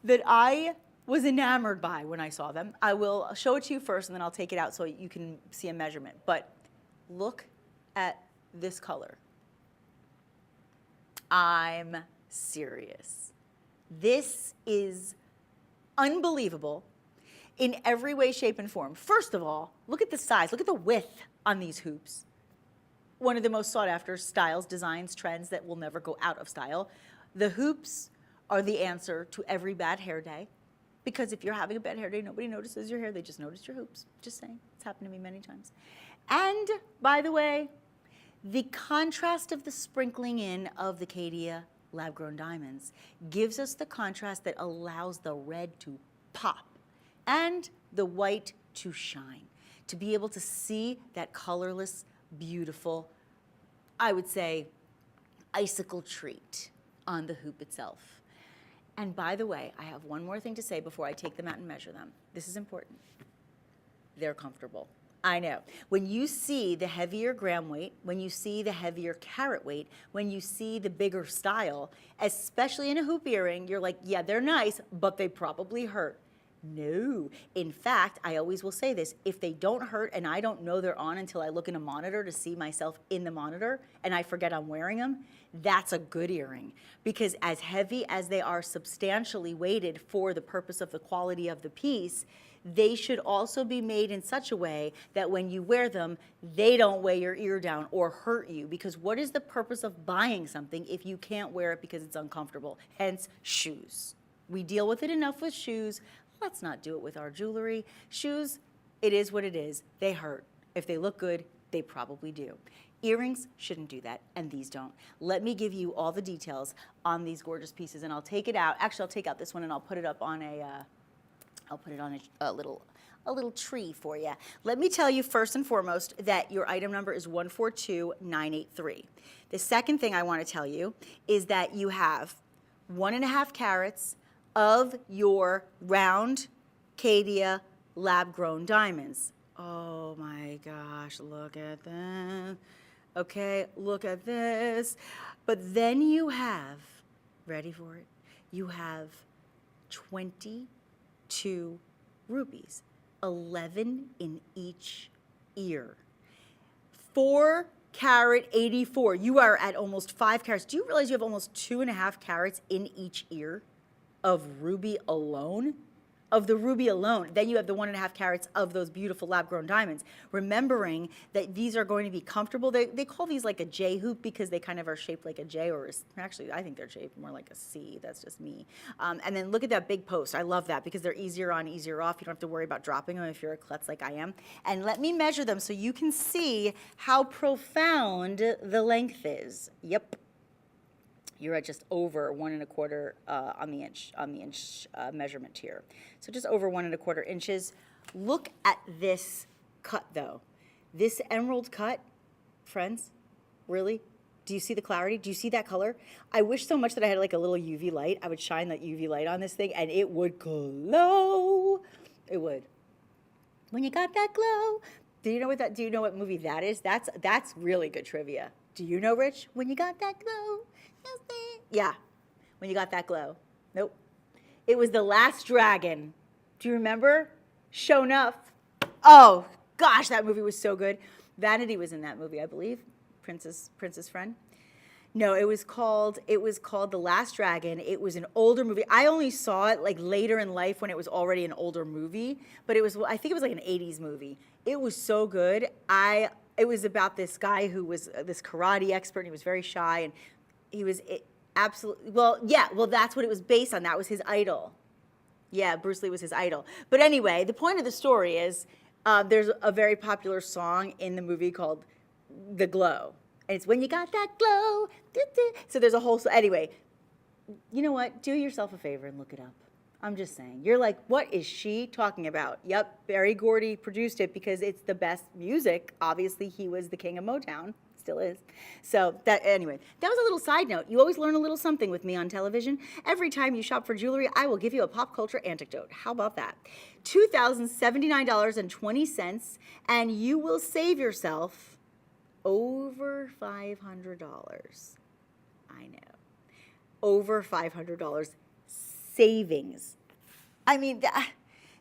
that I was enamored by when I saw them. I will show it to you first, and then I'll take it out so you can see a measurement. But look at this color. I'm serious. This is unbelievable in every way, shape, and form. First of all, look at the size. Look at the width on these hoops. One of the most sought after styles, designs, trends that will never go out of style. The hoops are the answer to every bad hair day. Because if you're having a bad hair day, nobody notices your hair, they just notice your hoops. Just saying, it's happened to me many times. And by the way, the contrast of the sprinkling in of the Caydia lab-grown diamonds gives us the contrast that allows the red to pop and the white to shine. To be able to see that colorless, beautiful, I would say, icicle treat on the hoop itself. And by the way, I have one more thing to say before I take them out and measure them. This is important. They're comfortable. I know. When you see the heavier gram weight, when you see the heavier carat weight, when you see the bigger style, especially in a hoop earring, you're like, yeah, they're nice, but they probably hurt. No. In fact, I always will say this, if they don't hurt and I don't know they're on until I look in a monitor to see myself in the monitor and I forget I'm wearing them, that's a good earring. Because as heavy as they are substantially weighted for the purpose of the quality of the piece, they should also be made in such a way that when you wear them, they don't weigh your ear down or hurt you. Because what is the purpose of buying something if you can't wear it because it's uncomfortable? Hence, shoes. We deal with it enough with shoes. Let's not do it with our jewelry. Shoes, it is what it is. They hurt. If they look good, they probably do. Earrings shouldn't do that, and these don't. Let me give you all the details on these gorgeous pieces, and I'll take it out. Actually, I'll take out this one and I'll put it up on I'll put it on a little tree for you. Let me tell you first and foremost that your item number is 142983. The second thing I want to tell you is that you have 1.5 carats of your round Caydia lab-grown diamonds. Oh my gosh, look at that. Okay, look at this. But then you have, ready for it, you have 22 rubies, 11 in each ear. 4 carat 84. You are at almost 5 carats. Do you realize you have almost 2.5 carats in each ear of ruby alone? Of the ruby alone. Then you have the 1.5 carats of those beautiful lab-grown diamonds. Remembering that these are going to be comfortable. They call these like a J hoop because they kind of are shaped like a J, or actually I think they're shaped more like a C. That's just me. And then look at that big post. I love that because they're easier on, easier off. You don't have to worry about dropping them if you're a klutz like I am. And let me measure them so you can see how profound the length is. Yep. You're at just over 1.25 on the inch measurement here. So just over 1.25 inches. Look at this cut though. This emerald cut, friends, really? Do you see the clarity? Do you see that color? I wish so much that I had like a little UV light. I would shine that UV light on this thing and it would glow. It would. When you got that glow. Do you know what movie that is? That's really good trivia. Do you know, Rich? When you got that glow. Yeah, when you got that glow. Nope. It was The Last Dragon. Do you remember? Show enough. Oh, gosh, that movie was so good. Vanity was in that movie, I believe. Princess Friend. No, it was called The Last Dragon. It was an older movie. I only saw it like later in life when it was already an older movie, but I think it was like an 80s movie. It was so good. It was about this guy who was this karate expert, and he was very shy, and he was absolutely, that's what it was based on. That was his idol. Yeah, Bruce Lee was his idol. But anyway, the point of the story is there's a very popular song in the movie called The Glow. And it's when you got that glow. So there's a whole, anyway, you know what? Do yourself a favor and look it up. I'm just saying. You're like, what is she talking about? Yep, Berry Gordy produced it because it's the best music. Obviously, he was the king of Motown. Still is. So anyway, that was a little side note. You always learn a little something with me on television. Every time you shop for jewelry, I will give you a pop culture anecdote. How about that? $2,079.20, and you will save yourself over $500. I know. Over $500 savings. I mean,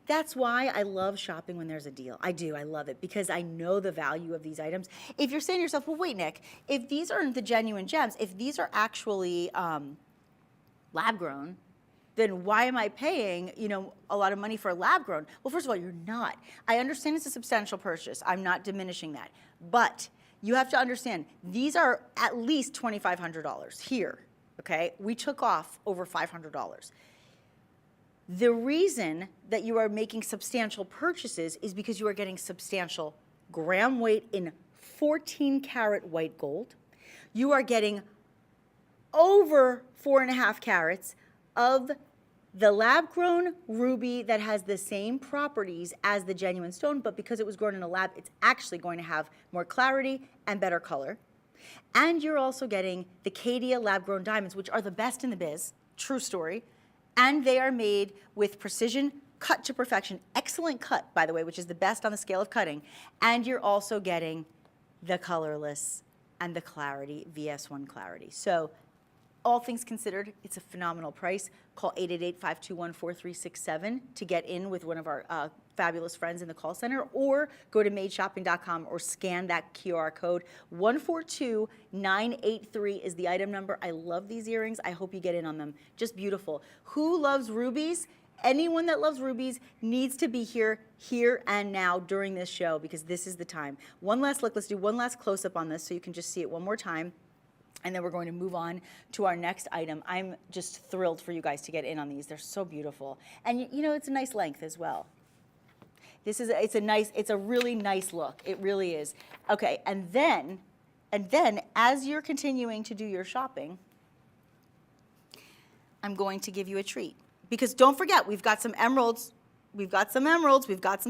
that's why I love shopping when there's a deal. I do. I love it because I know the value of these items. If you're saying to yourself, well, wait, Nick, if these aren't the genuine gems, if these are actually lab-grown, then why am I paying, a lot of money for lab-grown? Well, first of all, you're not. I understand it's a substantial purchase. I'm not diminishing that. But you have to understand, these are at least $2,500 here, okay? We took off over $500. The reason that you are making substantial purchases is because you are getting substantial gram weight in 14 karat white gold. You are getting over 4.5 carats of the lab-grown ruby that has the same properties as the genuine stone, but because it was grown in a lab, it's actually going to have more clarity and better color. And you're also getting the Caydia lab-grown diamonds, which are the best in the biz, true story. And they are made with precision, cut to perfection. Excellent cut, by the way, which is the best on the scale of cutting. And you're also getting the colorless and the clarity, VS1 clarity. So all things considered, it's a phenomenal price. Call 888-521-4367 to get in with one of our fabulous friends in the call center, or go to madeshopping.com or scan that QR code. 142983 is the item number. I love these earrings. I hope you get in on them. Just beautiful. Who loves rubies? Anyone that loves rubies needs to be here and now during this show, because this is the time. One last look. Let's do one last close-up on this so you can just see it one more time. And then we're going to move on to our next item. I'm just thrilled for you guys to get in on these. They're so beautiful. And you know, it's a nice length as well. It's a really nice look. It really is. Okay, and then as you're continuing to do your shopping, I'm going to give you a treat. Because don't forget, we've got some emeralds, we've got some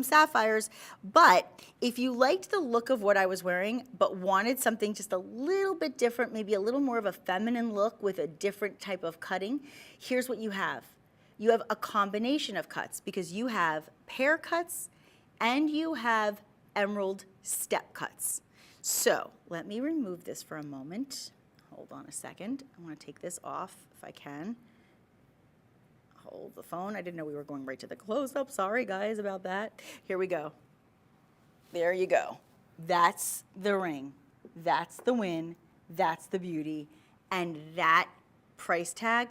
sapphires, but if you liked the look of what I was wearing, but wanted something just a little bit different, maybe a little more of a feminine look with a different type of cutting, here's what you have. You have a combination of cuts, because you have pear cuts and you have emerald step cuts. So let me remove this for a moment. Hold on a second. I want to take this off if I can. Hold the phone. I didn't know we were going right to the close-up. Sorry, guys, about that. Here we go. There you go. That's the ring. That's the win. That's the beauty. And that price tag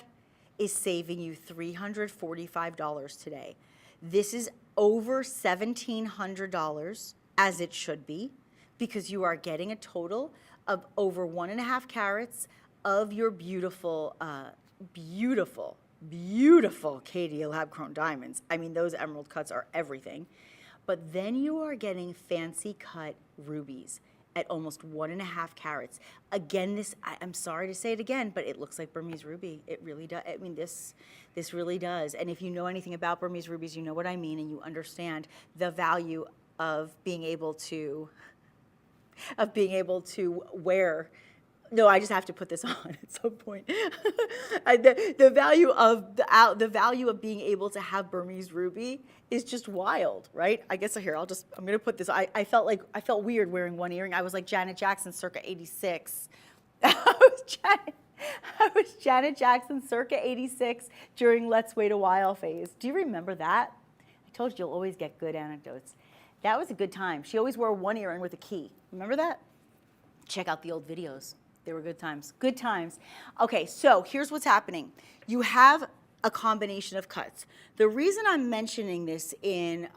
is saving you $345 today. This is over $1,700, as it should be, because you are getting a total of over 1.5 carats of your beautiful, beautiful Caydia lab-grown diamonds. I mean, those emerald cuts are everything. But then you are getting fancy cut rubies at almost 1.5 carats. Again, I'm sorry to say it again, but it looks like Burmese ruby. It really does. I mean, this really does. And if you know anything about Burmese rubies, you know what I mean, and you understand the value of being able to wear. No, I just have to put this on at some point. The value of being able to have Burmese ruby is just wild, right? I guess here I'm going to put this. I felt weird wearing one earring. I was like Janet Jackson circa '86. I was Janet Jackson circa '86 during Let's Wait a While phase. Do you remember that? I told you you'll always get good anecdotes. That was a good time. She always wore one earring with a key. Remember that? Check out the old videos. They were good times. Good times. Okay, so here's what's happening. You have a combination of cuts. The reason I'm mentioning this in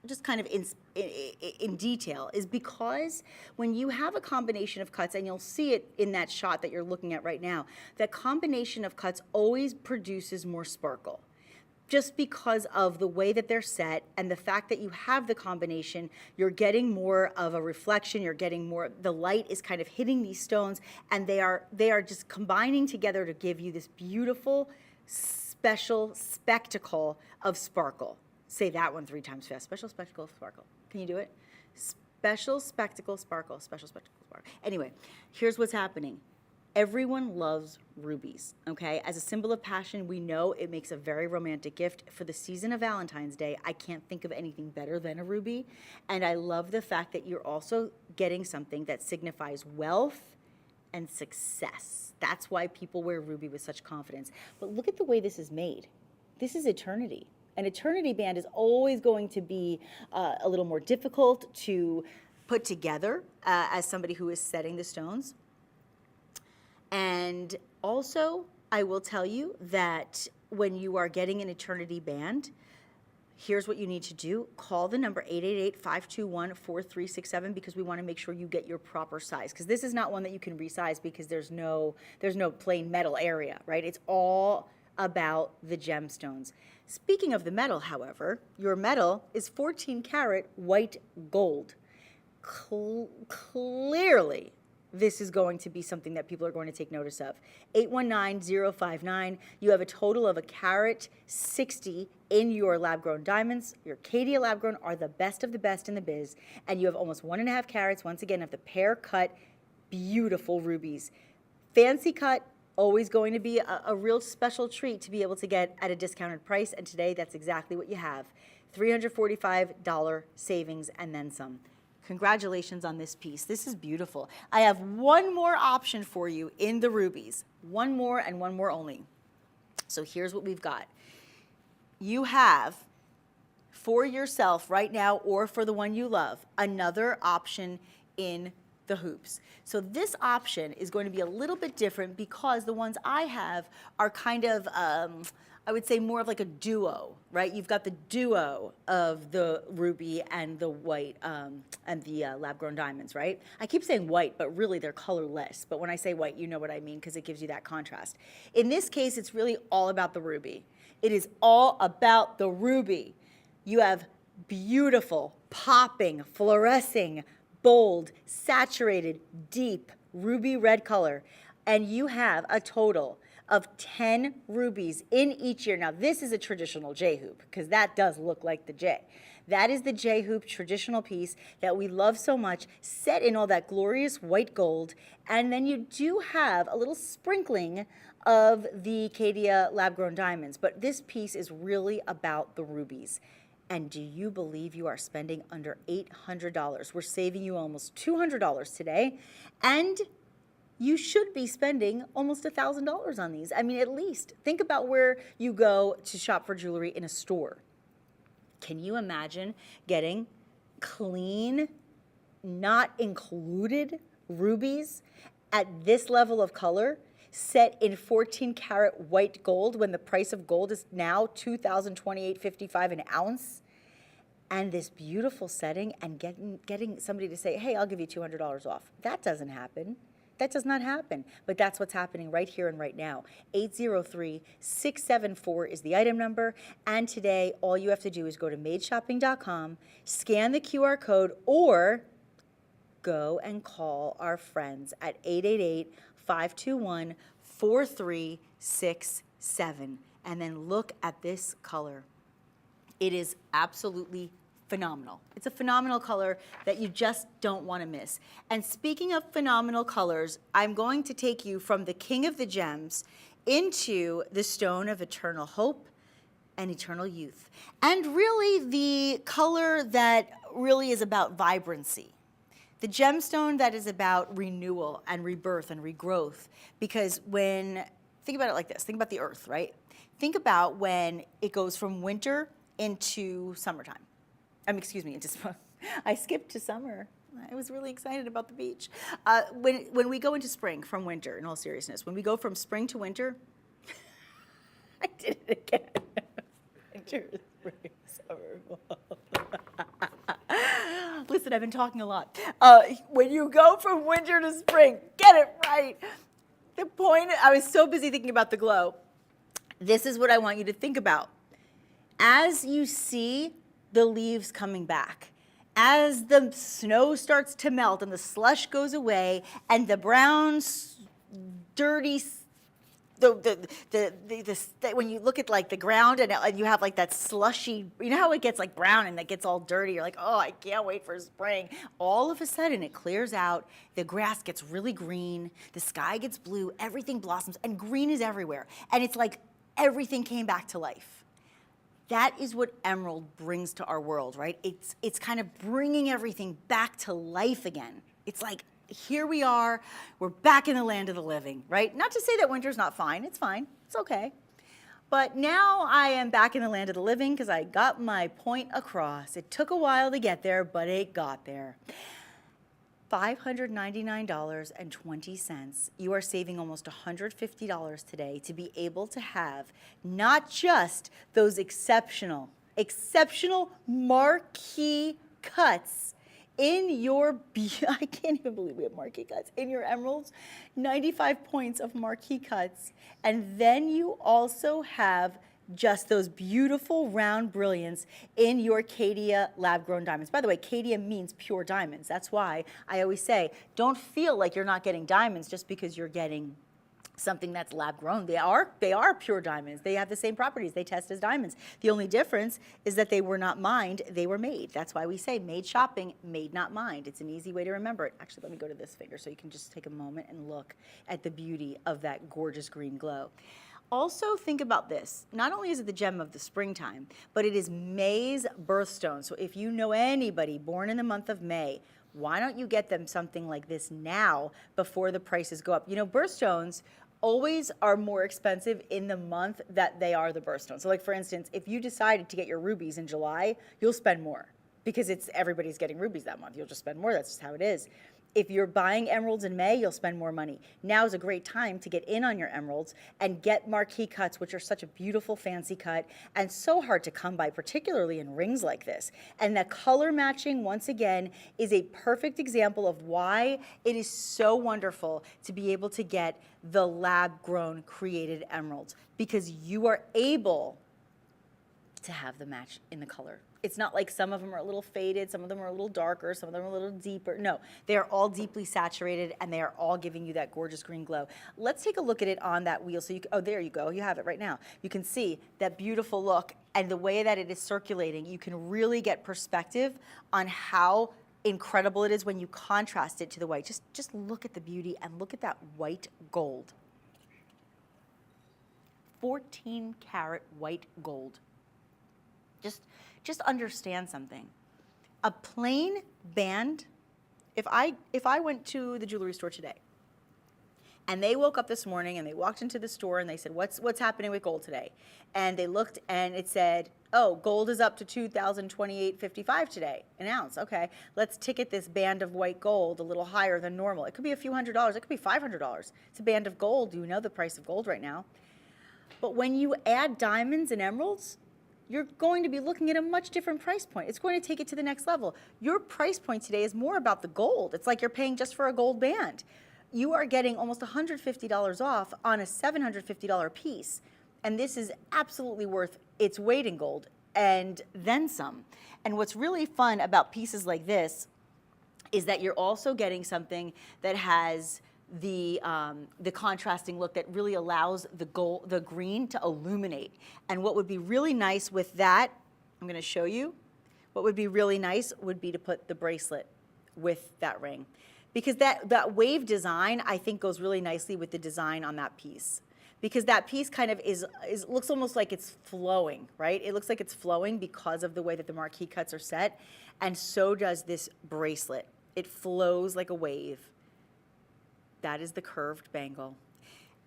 just kind of in detail is because when you have a combination of cuts, and you'll see it in that shot that you're looking at right now, that combination of cuts always produces more sparkle. Just because of the way that they're set and the fact that you have the combination, you're getting more of a reflection, you're getting more, the light is kind of hitting these stones, and they are just combining together to give you this beautiful, special spectacle of sparkle. Say that one 3 times fast. Special spectacle of sparkle. Can you do it? Special spectacle sparkle. Special spectacle sparkle. Anyway, here's what's happening. Everyone loves rubies, okay? As a symbol of passion, we know it makes a very romantic gift. For the season of Valentine's Day, I can't think of anything better than a ruby. And I love the fact that you're also getting something that signifies wealth and success. That's why people wear ruby with such confidence. But look at the way this is made. This is eternity. An eternity band is always going to be a little more difficult to put together as somebody who is setting the stones. And also, I will tell you that when you are getting an eternity band, here's what you need to do. Call the number 888-521-4367 because we want to make sure you get your proper size. Because this is not one that you can resize because there's no plain metal area, right? It's all about the gemstones. Speaking of the metal, however, your metal is 14 karat white gold. Clearly, this is going to be something that people are going to take notice of. 819-059. You have a total of 1.60 carat in your lab-grown diamonds. Your Caydia lab-grown are the best of the best in the biz. And you have almost 1.5 carats, once again, of the pear-cut, beautiful rubies. Fancy cut, always going to be a real special treat to be able to get at a discounted price. And today, that's exactly what you have. $345 savings and then some. Congratulations on this piece. This is beautiful. I have one more option for you in the rubies. One more and one more only. So here's what we've got. You have, for yourself right now or for the one you love, another option in the hoops. So this option is going to be a little bit different because the ones I have are kind of, I would say more of like a duo, right? You've got the duo of the ruby and the white and the lab-grown diamonds, right? I keep saying white, but really they're colorless. But when I say white, you know what I mean because it gives you that contrast. In this case, it's really all about the ruby. It is all about the ruby. You have beautiful, popping, fluorescing, bold, saturated, deep ruby red color. And you have a total of 10 rubies in each ear. Now this is a traditional J-hoop because that does look like the J. That is the J-hoop traditional piece that we love so much, set in all that glorious white gold. And then you do have a little sprinkling of the Caydia lab-grown diamonds. But this piece is really about the rubies. And do you believe you are spending under $800? We're saving you almost $200 today. And you should be spending almost $1,000 on these. I mean, at least. Think about where you go to shop for jewelry in a store. Can you imagine getting clean, not included rubies at this level of color, set in 14 karat white gold when the price of gold is now $2,028.55 an ounce? And this beautiful setting and getting somebody to say, hey, I'll give you $200 off. That doesn't happen. That does not happen, but that's what's happening right here and right now. 803-674 is the item number, and today all you have to do is go to madeshopping.com, scan the QR code, or go and call our friends at 888-521-4367, and then look at this color. It is absolutely phenomenal. It's a phenomenal color that you just don't want to miss. And speaking of phenomenal colors, I'm going to take you from the king of the gems into the stone of eternal hope and eternal youth. And really the color that really is about vibrancy. The gemstone that is about renewal and rebirth and regrowth. Because think about it like this, think about the earth, right? Think about when it goes from winter into summertime. I skipped to summer. I was really excited about the beach. When we go into spring from winter, in all seriousness, when we go from spring to winter, I did it again. Winter, spring, summer. Listen, I've been talking a lot. When you go from winter to spring, get it right. The point, I was so busy thinking about the glow. This is what I want you to think about. As you see the leaves coming back, as the snow starts to melt and the slush goes away and the brown, dirty, when you look at like the ground and you have like that slushy, you know how it gets like brown and it gets all dirty, you're like, oh, I can't wait for spring. All of a sudden it clears out, the grass gets really green, the sky gets blue, everything blossoms, and green is everywhere. And it's like everything came back to life. That is what emerald brings to our world, right? It's kind of bringing everything back to life again. It's like, here we are, we're back in the land of the living, right? Not to say that winter's not fine, it's okay. But now I am back in the land of the living because I got my point across. It took a while to get there, but it got there. $599.20. You are saving almost $150 today to be able to have not just those exceptional marquee cuts in your, I can't even believe we have marquee cuts, in your emeralds, 95 points of marquee cuts. And then you also have just those beautiful round brilliants in your Caydia lab-grown diamonds. By the way, Caydia means pure diamonds. That's why I always say, don't feel like you're not getting diamonds just because you're getting something that's lab-grown. They are pure diamonds. They have the same properties. They test as diamonds. The only difference is that they were not mined, they were made. That's why we say made shopping, made not mined. It's an easy way to remember it. Actually, let me go to this finger so you can just take a moment and look at the beauty of that gorgeous green glow. Also think about this, not only is it the gem of the springtime, but it is May's birthstone. So if you know anybody born in the month of May, why don't you get them something like this now before the prices go up? You know, birthstones always are more expensive in the month that they are the birthstone. So like for instance, if you decided to get your rubies in July, you'll spend more because everybody's getting rubies that month. You'll just spend more, that's just how it is. If you're buying emeralds in May, you'll spend more money. Now is a great time to get in on your emeralds and get marquee cuts, which are such a beautiful fancy cut and so hard to come by, particularly in rings like this. And the color matching, once again, is a perfect example of why it is so wonderful to be able to get the lab-grown created emeralds, because you are able to have the match in the color. It's not like some of them are a little faded, some of them are a little darker, some of them are a little deeper. No, they are all deeply saturated and they are all giving you that gorgeous green glow. Let's take a look at it on that wheel. So oh, there you go, you have it right now. You can see that beautiful look and the way that it is circulating. You can really get perspective on how incredible it is when you contrast it to the white. Just look at the beauty and look at that white gold. 14 karat white gold. Just understand something. A plain band, if I went to the jewelry store today and they woke up this morning and they walked into the store and they said, what's happening with gold today? And they looked and it said, oh, gold is up to $2,028.55 today, an ounce. Okay, let's ticket this band of white gold a little higher than normal. It could be a few $100s, it could be $500. It's a band of gold. You know the price of gold right now. But when you add diamonds and emeralds, you're going to be looking at a much different price point. It's going to take it to the next level. Your price point today is more about the gold. It's like you're paying just for a gold band. You are getting almost $150 off on a $750 piece. And this is absolutely worth its weight in gold and then some. And what's really fun about pieces like this is that you're also getting something that has the contrasting look that really allows the green to illuminate. And what would be really nice with that, I'm going to show you, what would be really nice would be to put the bracelet with that ring. Because that wave design, I think, goes really nicely with the design on that piece. Because that piece kind of looks almost like it's flowing, right? It looks like it's flowing because of the way that the marquee cuts are set. And so does this bracelet. It flows like a wave. That is the curved bangle.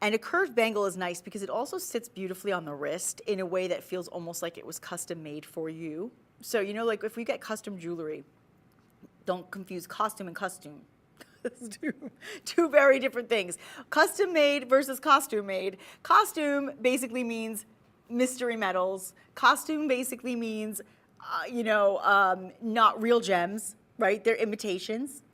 And a curved bangle is nice because it also sits beautifully on the wrist in a way that feels almost like it was custom made for you. So, you know, like if we get custom jewelry, don't confuse costume and costume. It's two very different things. Custom made versus costume made. Costume basically means mystery metals. Costume basically means, not real gems, right? They're imitations.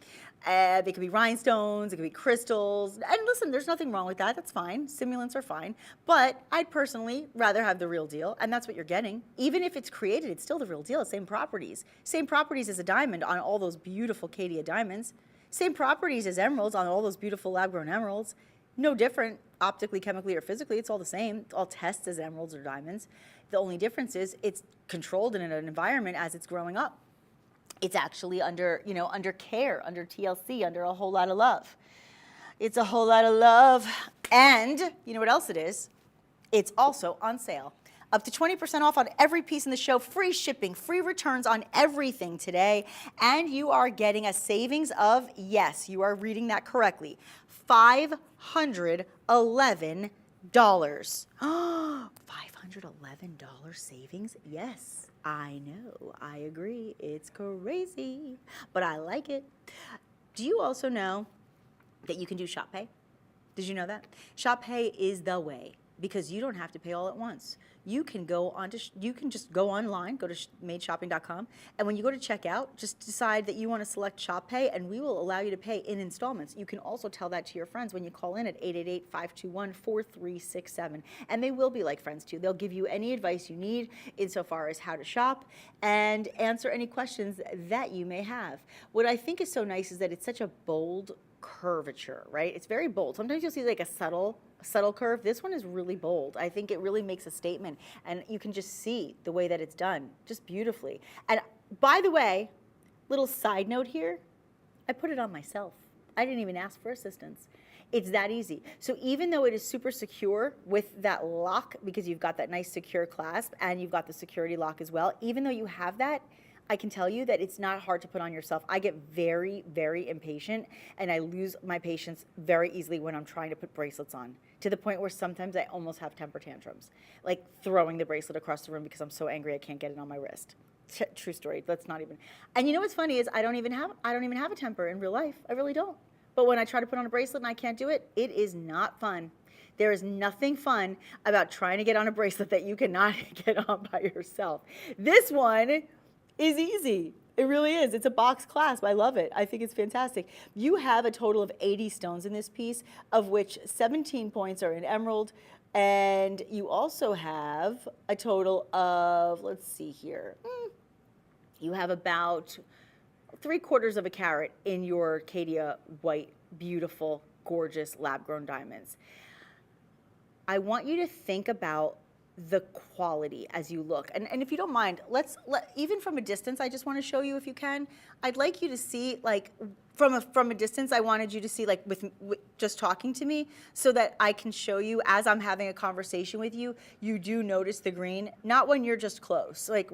They could be rhinestones, it could be crystals. And listen, there's nothing wrong with that. That's fine. Simulants are fine. But I'd personally rather have the real deal, and that's what you're getting. Even if it's created, it's still the real deal. Same properties. Same properties as a diamond on all those beautiful Caydia diamonds. Same properties as emeralds on all those beautiful lab-grown emeralds. No different optically, chemically, or physically. It's all the same. It's all tests as emeralds or diamonds. The only difference is it's controlled in an environment as it's growing up. It's actually under care, under TLC, under a whole lot of love. It's a whole lot of love. And you know what else it is? It's also on sale. Up to 20% off on every piece in the show, free shipping, free returns on everything today. And you are getting a savings of, yes, you are reading that correctly, $511. $511 savings? Yes. I know, I agree, it's crazy, but I like it. Do you also know that you can do ShopPay? Did you know that? ShopPay is the way because you don't have to pay all at once. You can just go online, go to madeshopping.com, and when you go to checkout, just decide that you want to select ShopPay, and we will allow you to pay in installments. You can also tell that to your friends when you call in at 888-521-4367, and they will be like friends too. They'll give you any advice you need insofar as how to shop and answer any questions that you may have. What I think is so nice is that it's such a bold curvature, right? It's very bold. Sometimes you'll see like a subtle curve. This one is really bold. I think it really makes a statement, and you can just see the way that it's done just beautifully. And by the way, little side note here, I put it on myself. I didn't even ask for assistance. It's that easy. So even though it is super secure with that lock, because you've got that nice secure clasp and you've got the security lock as well, even though you have that, I can tell you that it's not hard to put on yourself. I get very, very impatient, and I lose my patience very easily when I'm trying to put bracelets on, to the point where sometimes I almost have temper tantrums, like throwing the bracelet across the room because I'm so angry I can't get it on my wrist. True story. That's not even. And you know what's funny is I don't even have a temper in real life. I really don't. But when I try to put on a bracelet and I can't do it, it is not fun. There is nothing fun about trying to get on a bracelet that you cannot get on by yourself. This one is easy. It really is. It's a box clasp. I love it. I think it's fantastic. You have a total of 80 stones in this piece, of which 17 points are in emerald. And you also have a total of, let's see here, you have about 3/4 of a carat in your Caydia white, beautiful, gorgeous lab-grown diamonds. I want you to think about the quality as you look. And if you don't mind, even from a distance, I just want to show you if you can. I'd like you to see, like, from a distance, I wanted you to see, like, with just talking to me, so that I can show you as I'm having a conversation with you, you do notice the green, not when you're just close. Like,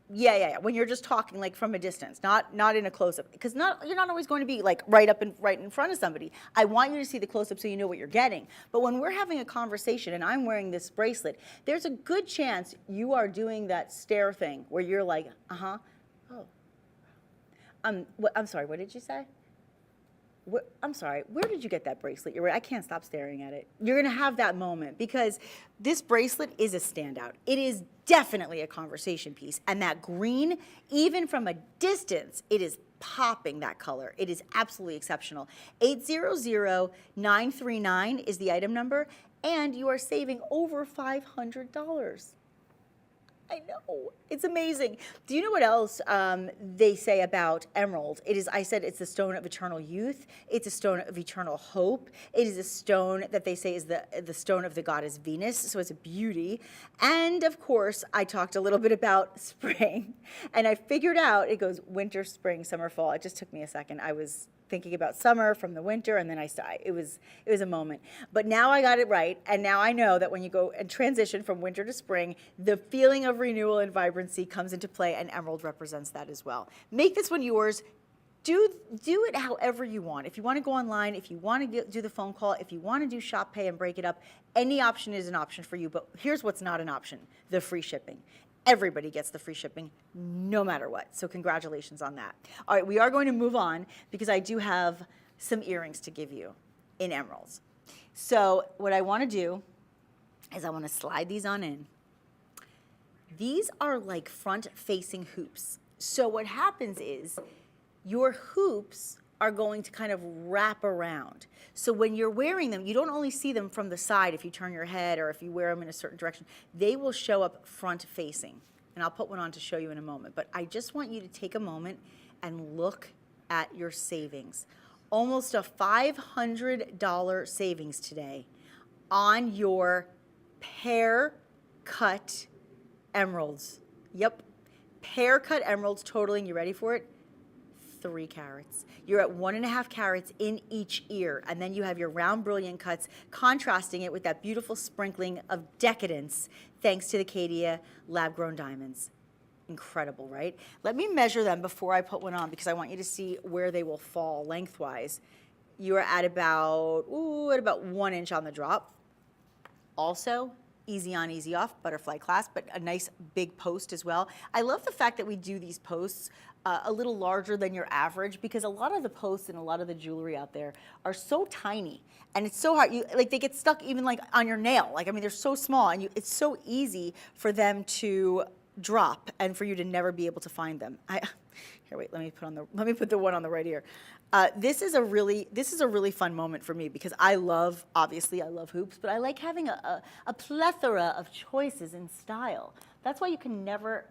yeah. When you're just talking, like, from a distance, not in a close-up, because you're not always going to be like right in front of somebody. I want you to see the close-up so you know what you're getting. But when we're having a conversation and I'm wearing this bracelet, there's a good chance you are doing that stare thing where you're like, oh, I'm sorry, what did you say? I'm sorry, where did you get that bracelet? You're right, I can't stop staring at it. You're gonna have that moment because this bracelet is a standout. It is definitely a conversation piece. And that green, even from a distance, it is popping that color. It is absolutely exceptional. 800939 is the item number, and you are saving over $500. I know, it's amazing. Do you know what else they say about emerald? I said it's the stone of eternal youth. It's a stone of eternal hope. It is a stone that they say is the stone of the goddess Venus, so it's a beauty. And of course, I talked a little bit about spring, and I figured out it goes winter, spring, summer, fall. It just took me a second. I was thinking about summer from the winter, and then it was a moment. But now I got it right, and now I know that when you go and transition from winter to spring, the feeling of renewal and vibrancy comes into play, and emerald represents that as well. Make this one yours. Do it however you want. If you want to go online, if you want to do the phone call, if you want to do shop pay and break it up, any option is an option for you. But here's what's not an option: the free shipping. Everybody gets the free shipping no matter what. So congratulations on that. All right, we are going to move on because I do have some earrings to give you in emeralds. So what I want to do is I want to slide these on in. These are like front-facing hoops. So what happens is your hoops are going to kind of wrap around. So when you're wearing them, you don't only see them from the side if you turn your head or if you wear them in a certain direction. They will show up front facing. And I'll put one on to show you in a moment. But I just want you to take a moment and look at your savings. Almost a $500 savings today on your pear cut emeralds. Yep, pear cut emeralds totaling, you ready for it? 3 carats. You're at 1.5 carats in each ear, and then you have your round brilliant cuts, contrasting it with that beautiful sprinkling of decadence thanks to the Caydia lab-grown diamonds. Incredible, right? Let me measure them before I put one on because I want you to see where they will fall lengthwise. You are at about 1 inch on the drop. Also, easy on, easy off, butterfly clasp, but a nice big post as well. I love the fact that we do these posts a little larger than your average because a lot of the posts and a lot of the jewelry out there are so tiny and it's so hard. They get stuck even like on your nail. Like, I mean, they're so small and it's so easy for them to drop and for you to never be able to find them. Here, wait, let me put the one on the right ear. This is a really fun moment for me because obviously I love hoops, but I like having a plethora of choices in style. That's why you can never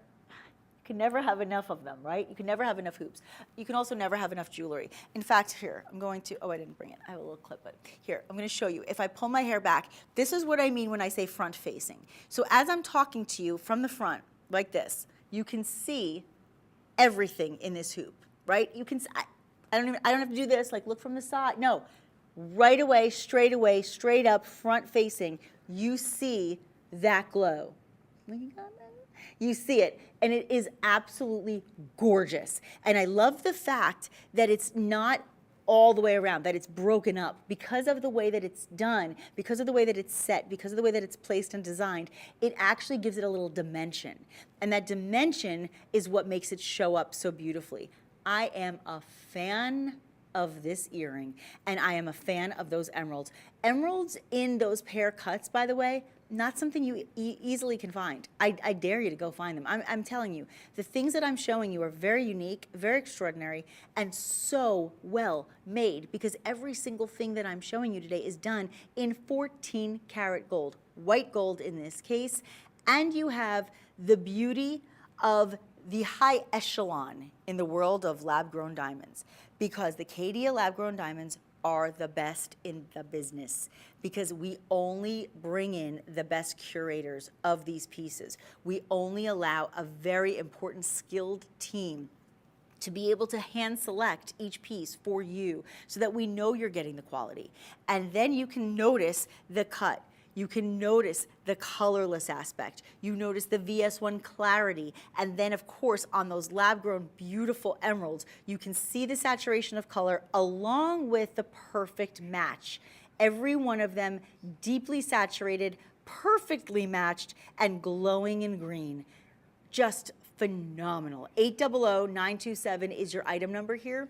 have enough of them, right? You can never have enough hoops. You can also never have enough jewelry. In fact, here, I didn't bring it. I have a little clip, but here, I'm gonna show you. If I pull my hair back, this is what I mean when I say front facing. So as I'm talking to you from the front, like this, you can see everything in this hoop, right? You can, I don't have to do this, like look from the side. No, right away, straight up, front facing, you see that glow. You see it, and it is absolutely gorgeous. And I love the fact that it's not all the way around, that it's broken up because of the way that it's done, because of the way that it's set, because of the way that it's placed and designed. It actually gives it a little dimension. And that dimension is what makes it show up so beautifully. I am a fan of this earring, and I am a fan of those emeralds. Emeralds in those pear cuts, by the way, not something you easily can find. I dare you to go find them. I'm telling you, the things that I'm showing you are very unique, very extraordinary, and so well made, because every single thing that I'm showing you today is done in 14 karat gold, white gold in this case, and you have the beauty of the high echelon in the world of lab-grown diamonds, because the Caydia lab-grown diamonds are the best in the business, because we only bring in the best curators of these pieces. We only allow a very important skilled team to be able to hand select each piece for you so that we know you're getting the quality. And then you can notice the cut. You can notice the colorless aspect. You notice the VS1 clarity. And then, of course, on those lab-grown beautiful emeralds, you can see the saturation of color along with the perfect match. Every one of them deeply saturated, perfectly matched, and glowing in green. Just phenomenal. 800-927 is your item number here.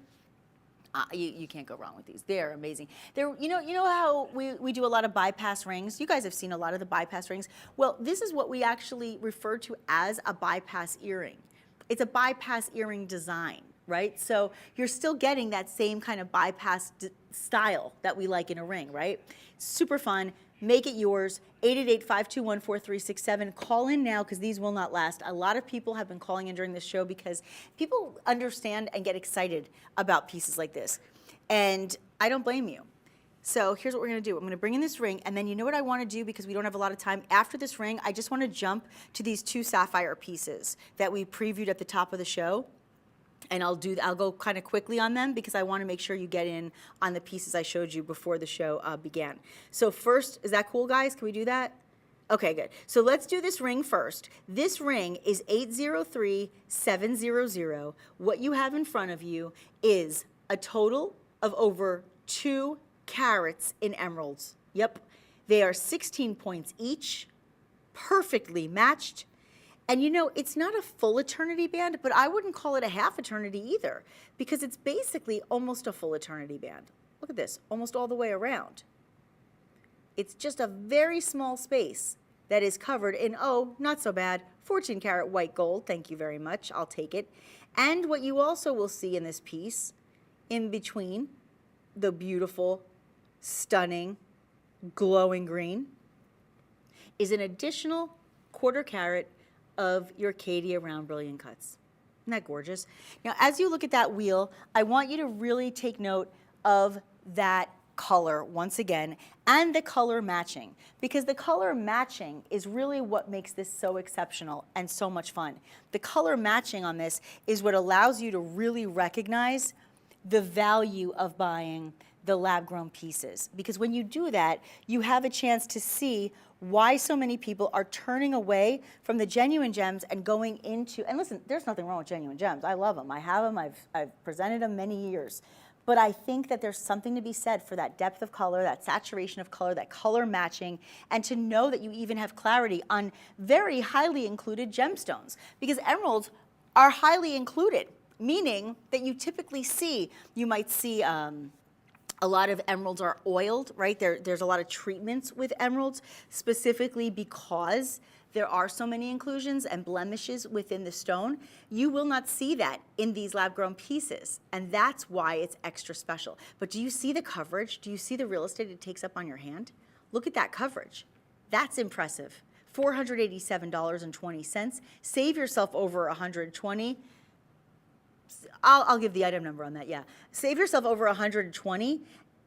You can't go wrong with these. They're amazing. You know how we do a lot of bypass rings? You guys have seen a lot of the bypass rings. Well, this is what we actually refer to as a bypass earring. It's a bypass earring design, right? So you're still getting that same kind of bypass style that we like in a ring, right? Super fun. Make it yours. 888-521-4367. Call in now, because these will not last. A lot of people have been calling in during this show because people understand and get excited about pieces like this. And I don't blame you. So here's what we're going to do. I'm going to bring in this ring, and then you know what I want to do, because we don't have a lot of time. After this ring, I just want to jump to these two sapphire pieces that we previewed at the top of the show. And I'll go kind of quickly on them, because I want to make sure you get in on the pieces I showed you before the show began. So first, is that cool, guys? Can we do that? Okay, good. So let's do this ring first. This ring is 803700. What you have in front of you is a total of over 2 carats in emeralds. Yep. They are 16 points each, perfectly matched. And you know, it's not a full eternity band, but I wouldn't call it a half eternity either, because it's basically almost a full eternity band. Look at this, almost all the way around. It's just a very small space that is covered in, oh, not so bad, 14 karat white gold. Thank you very much, I'll take it. And what you also will see in this piece, in between the beautiful, stunning, glowing green, is an additional 1/4 carat of your Caydia round brilliant cuts. Isn't that gorgeous? Now, as you look at that wheel, I want you to really take note of that color once again, and the color matching, because the color matching is really what makes this so exceptional and so much fun. The color matching on this is what allows you to really recognize the value of buying the lab-grown pieces, because when you do that, you have a chance to see why so many people are turning away from the genuine gems and going into, and listen, there's nothing wrong with genuine gems. I love them. I have them. I've presented them many years. But I think that there's something to be said for that depth of color, that saturation of color, that color matching, and to know that you even have clarity on very highly included gemstones, because emeralds are highly included, meaning that you typically see, you might see, a lot of emeralds are oiled, right? There's a lot of treatments with emeralds, specifically because there are so many inclusions and blemishes within the stone. You will not see that in these lab-grown pieces, and that's why it's extra special. But do you see the coverage? Do you see the real estate it takes up on your hand? Look at that coverage. That's impressive. $487.20. Save yourself over $120. I'll give the item number on that, yeah. Save yourself over $120.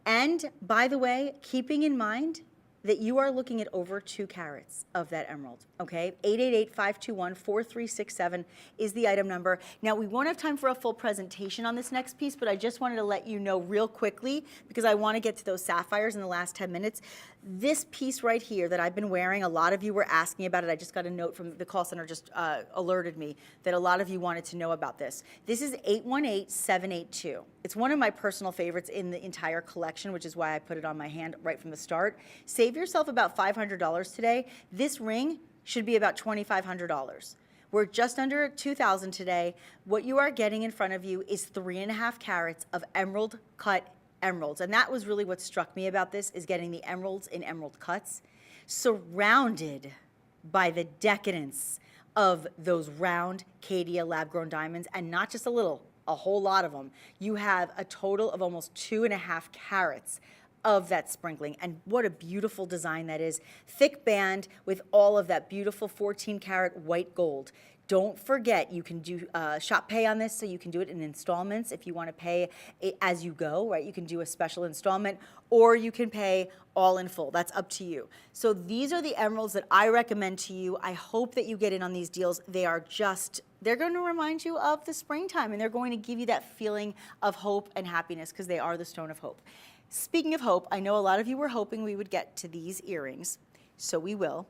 And by the way, keeping in mind that you are looking at over 2 carats of that emerald, okay? 888-521-4367 is the item number. Now, we won't have time for a full presentation on this next piece, but I just wanted to let you know real quickly, because I want to get to those sapphires in the last 10 minutes. This piece right here that I've been wearing, a lot of you were asking about it. I just got a note from the call center, just alerted me that a lot of you wanted to know about this. This is 818782. It's one of my personal favorites in the entire collection, which is why I put it on my hand right from the start. Save yourself about $500 today. This ring should be about $2,500. We're just under $2,000 today. What you are getting in front of you is 3.5 carats of emerald cut emeralds. And that was really what struck me about this, is getting the emeralds in emerald cuts, surrounded by the decadence of those round Caydia lab-grown diamonds, and not just a little, a whole lot of them. You have a total of almost 2.5 carats of that sprinkling, and what a beautiful design that is. Thick band with all of that beautiful 14 karat white gold. Don't forget, you can do shop pay on this, so you can do it in installments if you want to pay it as you go, right? You can do a special installment, or you can pay all in full. That's up to you. So these are the emeralds that I recommend to you. I hope that you get in on these deals. They are just, they're going to remind you of the springtime, and they're going to give you that feeling of hope and happiness, because they are the stone of hope. Speaking of hope, I know a lot of you were hoping we would get to these earrings, so we will.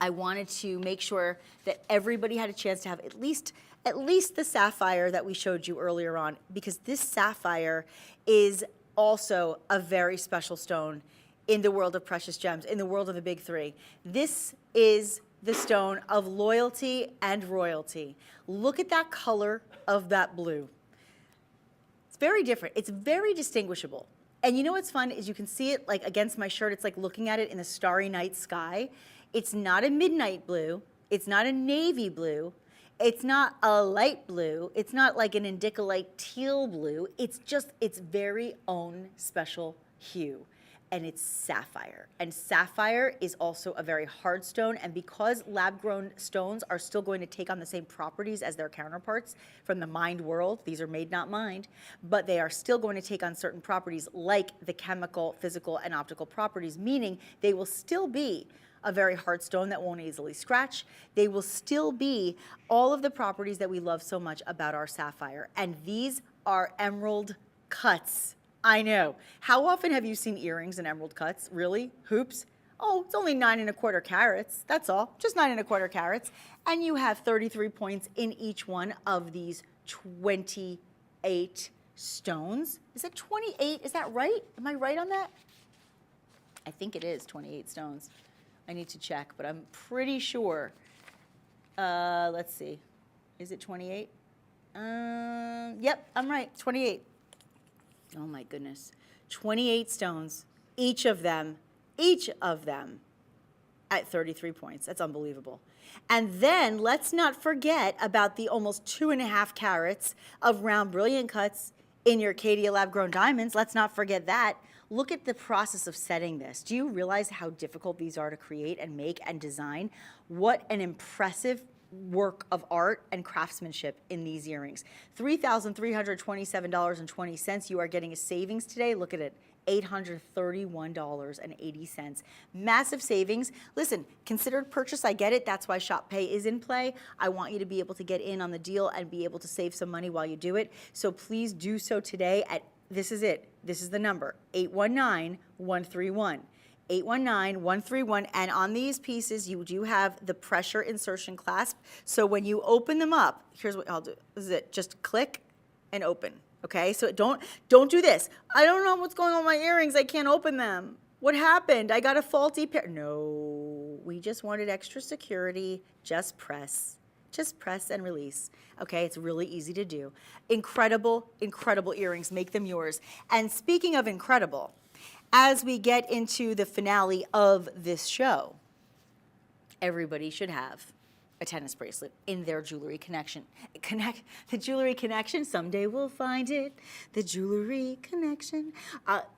I wanted to make sure that everybody had a chance to have at least the sapphire that we showed you earlier on, because this sapphire is also a very special stone in the world of precious gems, in the world of the big three. This is the stone of loyalty and royalty. Look at that color of that blue. It's very different. It's very distinguishable. And you know what's fun is you can see it like against my shirt. It's like looking at it in the starry night sky. It's not a midnight blue. It's not a navy blue. It's not a light blue. It's not like an indicolite teal blue. It's just its very own special hue. And it's sapphire. And sapphire is also a very hard stone. And because lab-grown stones are still going to take on the same properties as their counterparts from the mined world, these are made, not mined, but they are still going to take on certain properties like the chemical, physical, and optical properties, meaning they will still be a very hard stone that won't easily scratch. They will still be all of the properties that we love so much about our sapphire. And these are emerald cuts. I know. How often have you seen earrings in emerald cuts? Really? Hoops? Oh, it's only 9.25 carats. That's all. Just 9.25 carats. And you have 33 points in each one of these 28 stones. Is it 28? Is that right? Am I right on that? I think it is 28 stones. I need to check, but I'm pretty sure. Let's see. Is it 28? Yep, I'm right. 28. Oh my goodness. 28 stones, each of them at 33 points. That's unbelievable. And then let's not forget about the almost 2.5 carats of round brilliant cuts in your Caydia lab-grown diamonds. Let's not forget that. Look at the process of setting this. Do you realize how difficult these are to create and make and design? What an impressive work of art and craftsmanship in these earrings. $3,327.20. You are getting a savings today. Look at it. $831.80. Massive savings. Listen, considered purchase, I get it. That's why Shop Pay is in play. I want you to be able to get in on the deal and be able to save some money while you do it. So please do so today at, this is it. This is the number, 819-131. 819-131, and on these pieces you do have the pressure insertion clasp. So when you open them up, here's what I'll do. This is it. Just click and open. Okay? So don't do this. I don't know what's going on with my earrings. I can't open them. What happened? I got a faulty pair. No, we just wanted extra security. Just press. Just press and release. Okay, it's really easy to do. Incredible, incredible earrings. Make them yours. And speaking of incredible, as we get into the finale of this show, everybody should have a tennis bracelet in their jewelry connection. The jewelry connection, someday we'll find it. The jewelry connection.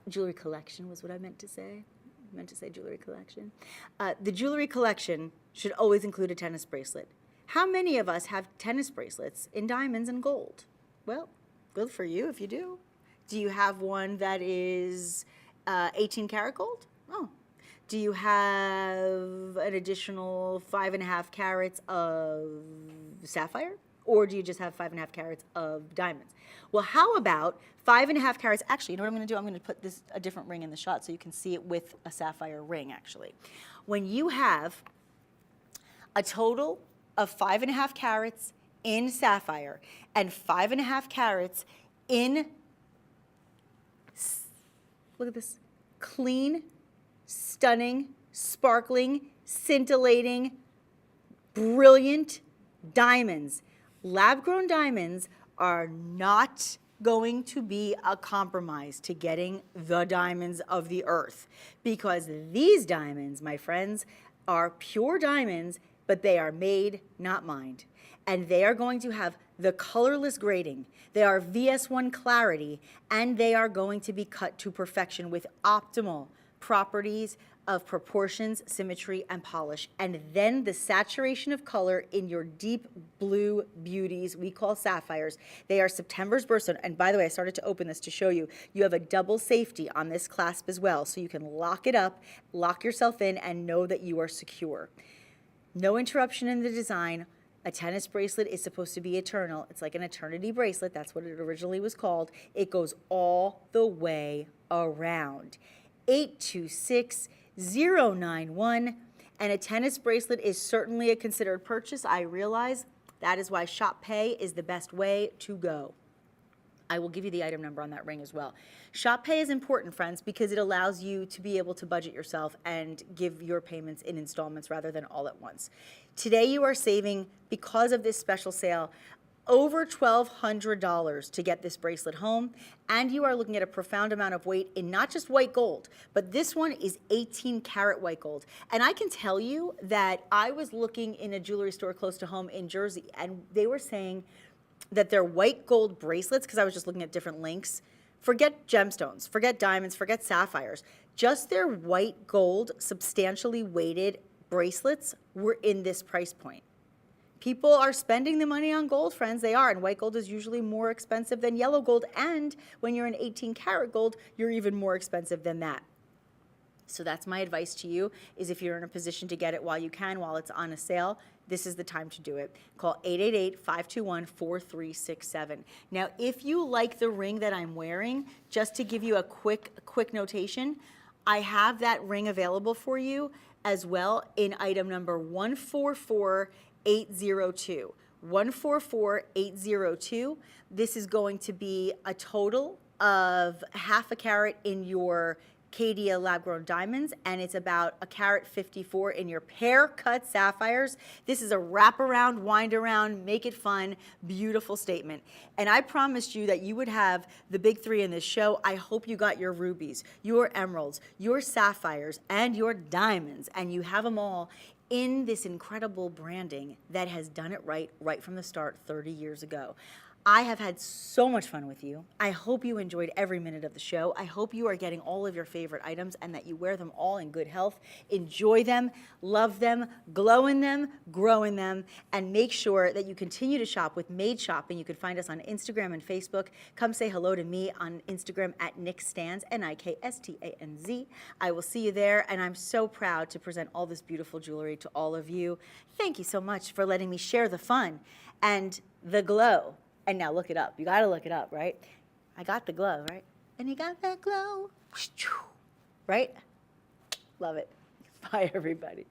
Jewelry collection was what I meant to say. I meant to say jewelry collection. The jewelry collection should always include a tennis bracelet. How many of us have tennis bracelets in diamonds and gold? Well, good for you if you do. Do you have one that is 18 karat gold? Oh. Do you have an additional 5.5 carats of sapphire? Or do you just have 5.5 carats of diamonds? Well, how about 5.5 carats? Actually, you know what I'm gonna do? I'm gonna put a different ring in the shot so you can see it with a sapphire ring, actually. When you have a total of 5.5 carats in sapphire and 5.5 carats in, look at this, clean, stunning, sparkling, scintillating, brilliant diamonds. Lab-grown diamonds are not going to be a compromise to getting the diamonds of the earth, because these diamonds, my friends, are pure diamonds, but they are made, not mined. And they are going to have the colorless grading. They are VS1 clarity, and they are going to be cut to perfection with optimal properties of proportions, symmetry, and polish. And then the saturation of color in your deep blue beauties we call sapphires. They are September's birthstone. And by the way, I started to open this to show you. You have a double safety on this clasp as well, so you can lock it up, lock yourself in, and know that you are secure. No interruption in the design. A tennis bracelet is supposed to be eternal. It's like an eternity bracelet. That's what it originally was called. It goes all the way around. 826-091. And a tennis bracelet is certainly a considered purchase. I realize that is why Shop Pay is the best way to go. I will give you the item number on that ring as well. Shop Pay is important, friends, because it allows you to be able to budget yourself and give your payments in installments rather than all at once. Today you are saving, because of this special sale, over $1,200 to get this bracelet home, and you are looking at a profound amount of weight in not just white gold, but this one is 18 karat white gold. And I can tell you that I was looking in a jewelry store close to home in Jersey, and they were saying that their white gold bracelets, because I was just looking at different links, forget gemstones, forget diamonds, forget sapphires, just their white gold substantially weighted bracelets were in this price point. People are spending the money on gold, friends. They are, and white gold is usually more expensive than yellow gold, and when you're in 18 karat gold, you're even more expensive than that. So that's my advice to you, is if you're in a position to get it while you can, while it's on a sale, this is the time to do it. Call 888-521-4367. Now, if you like the ring that I'm wearing, just to give you a quick notation, I have that ring available for you as well in item number 144802. 144802. This is going to be a total of 1/2 carat in your Caydia lab-grown diamonds, and it's about 1.54 carat in your pear-cut sapphires. This is a wrap-around, wind-around, make-it-fun, beautiful statement. And I promised you that you would have the big three in this show. I hope you got your rubies, your emeralds, your sapphires, and your diamonds, and you have them all in this incredible branding that has done it right from the start 30 years ago. I have had so much fun with you. I hope you enjoyed every minute of the show. I hope you are getting all of your favorite items and that you wear them all in good health. Enjoy them, love them, glow in them, grow in them, and make sure that you continue to shop with Made Shopping. You can find us on Instagram and Facebook. Come say hello to me on Instagram at NickStanz, Nikstanz. I will see you there, and I'm so proud to present all this beautiful jewelry to all of you. Thank you so much for letting me share the fun and the glow. And now look it up. You got to look it up, right? I got the glow, right? And you got that glow, right? Love it. Bye, everybody.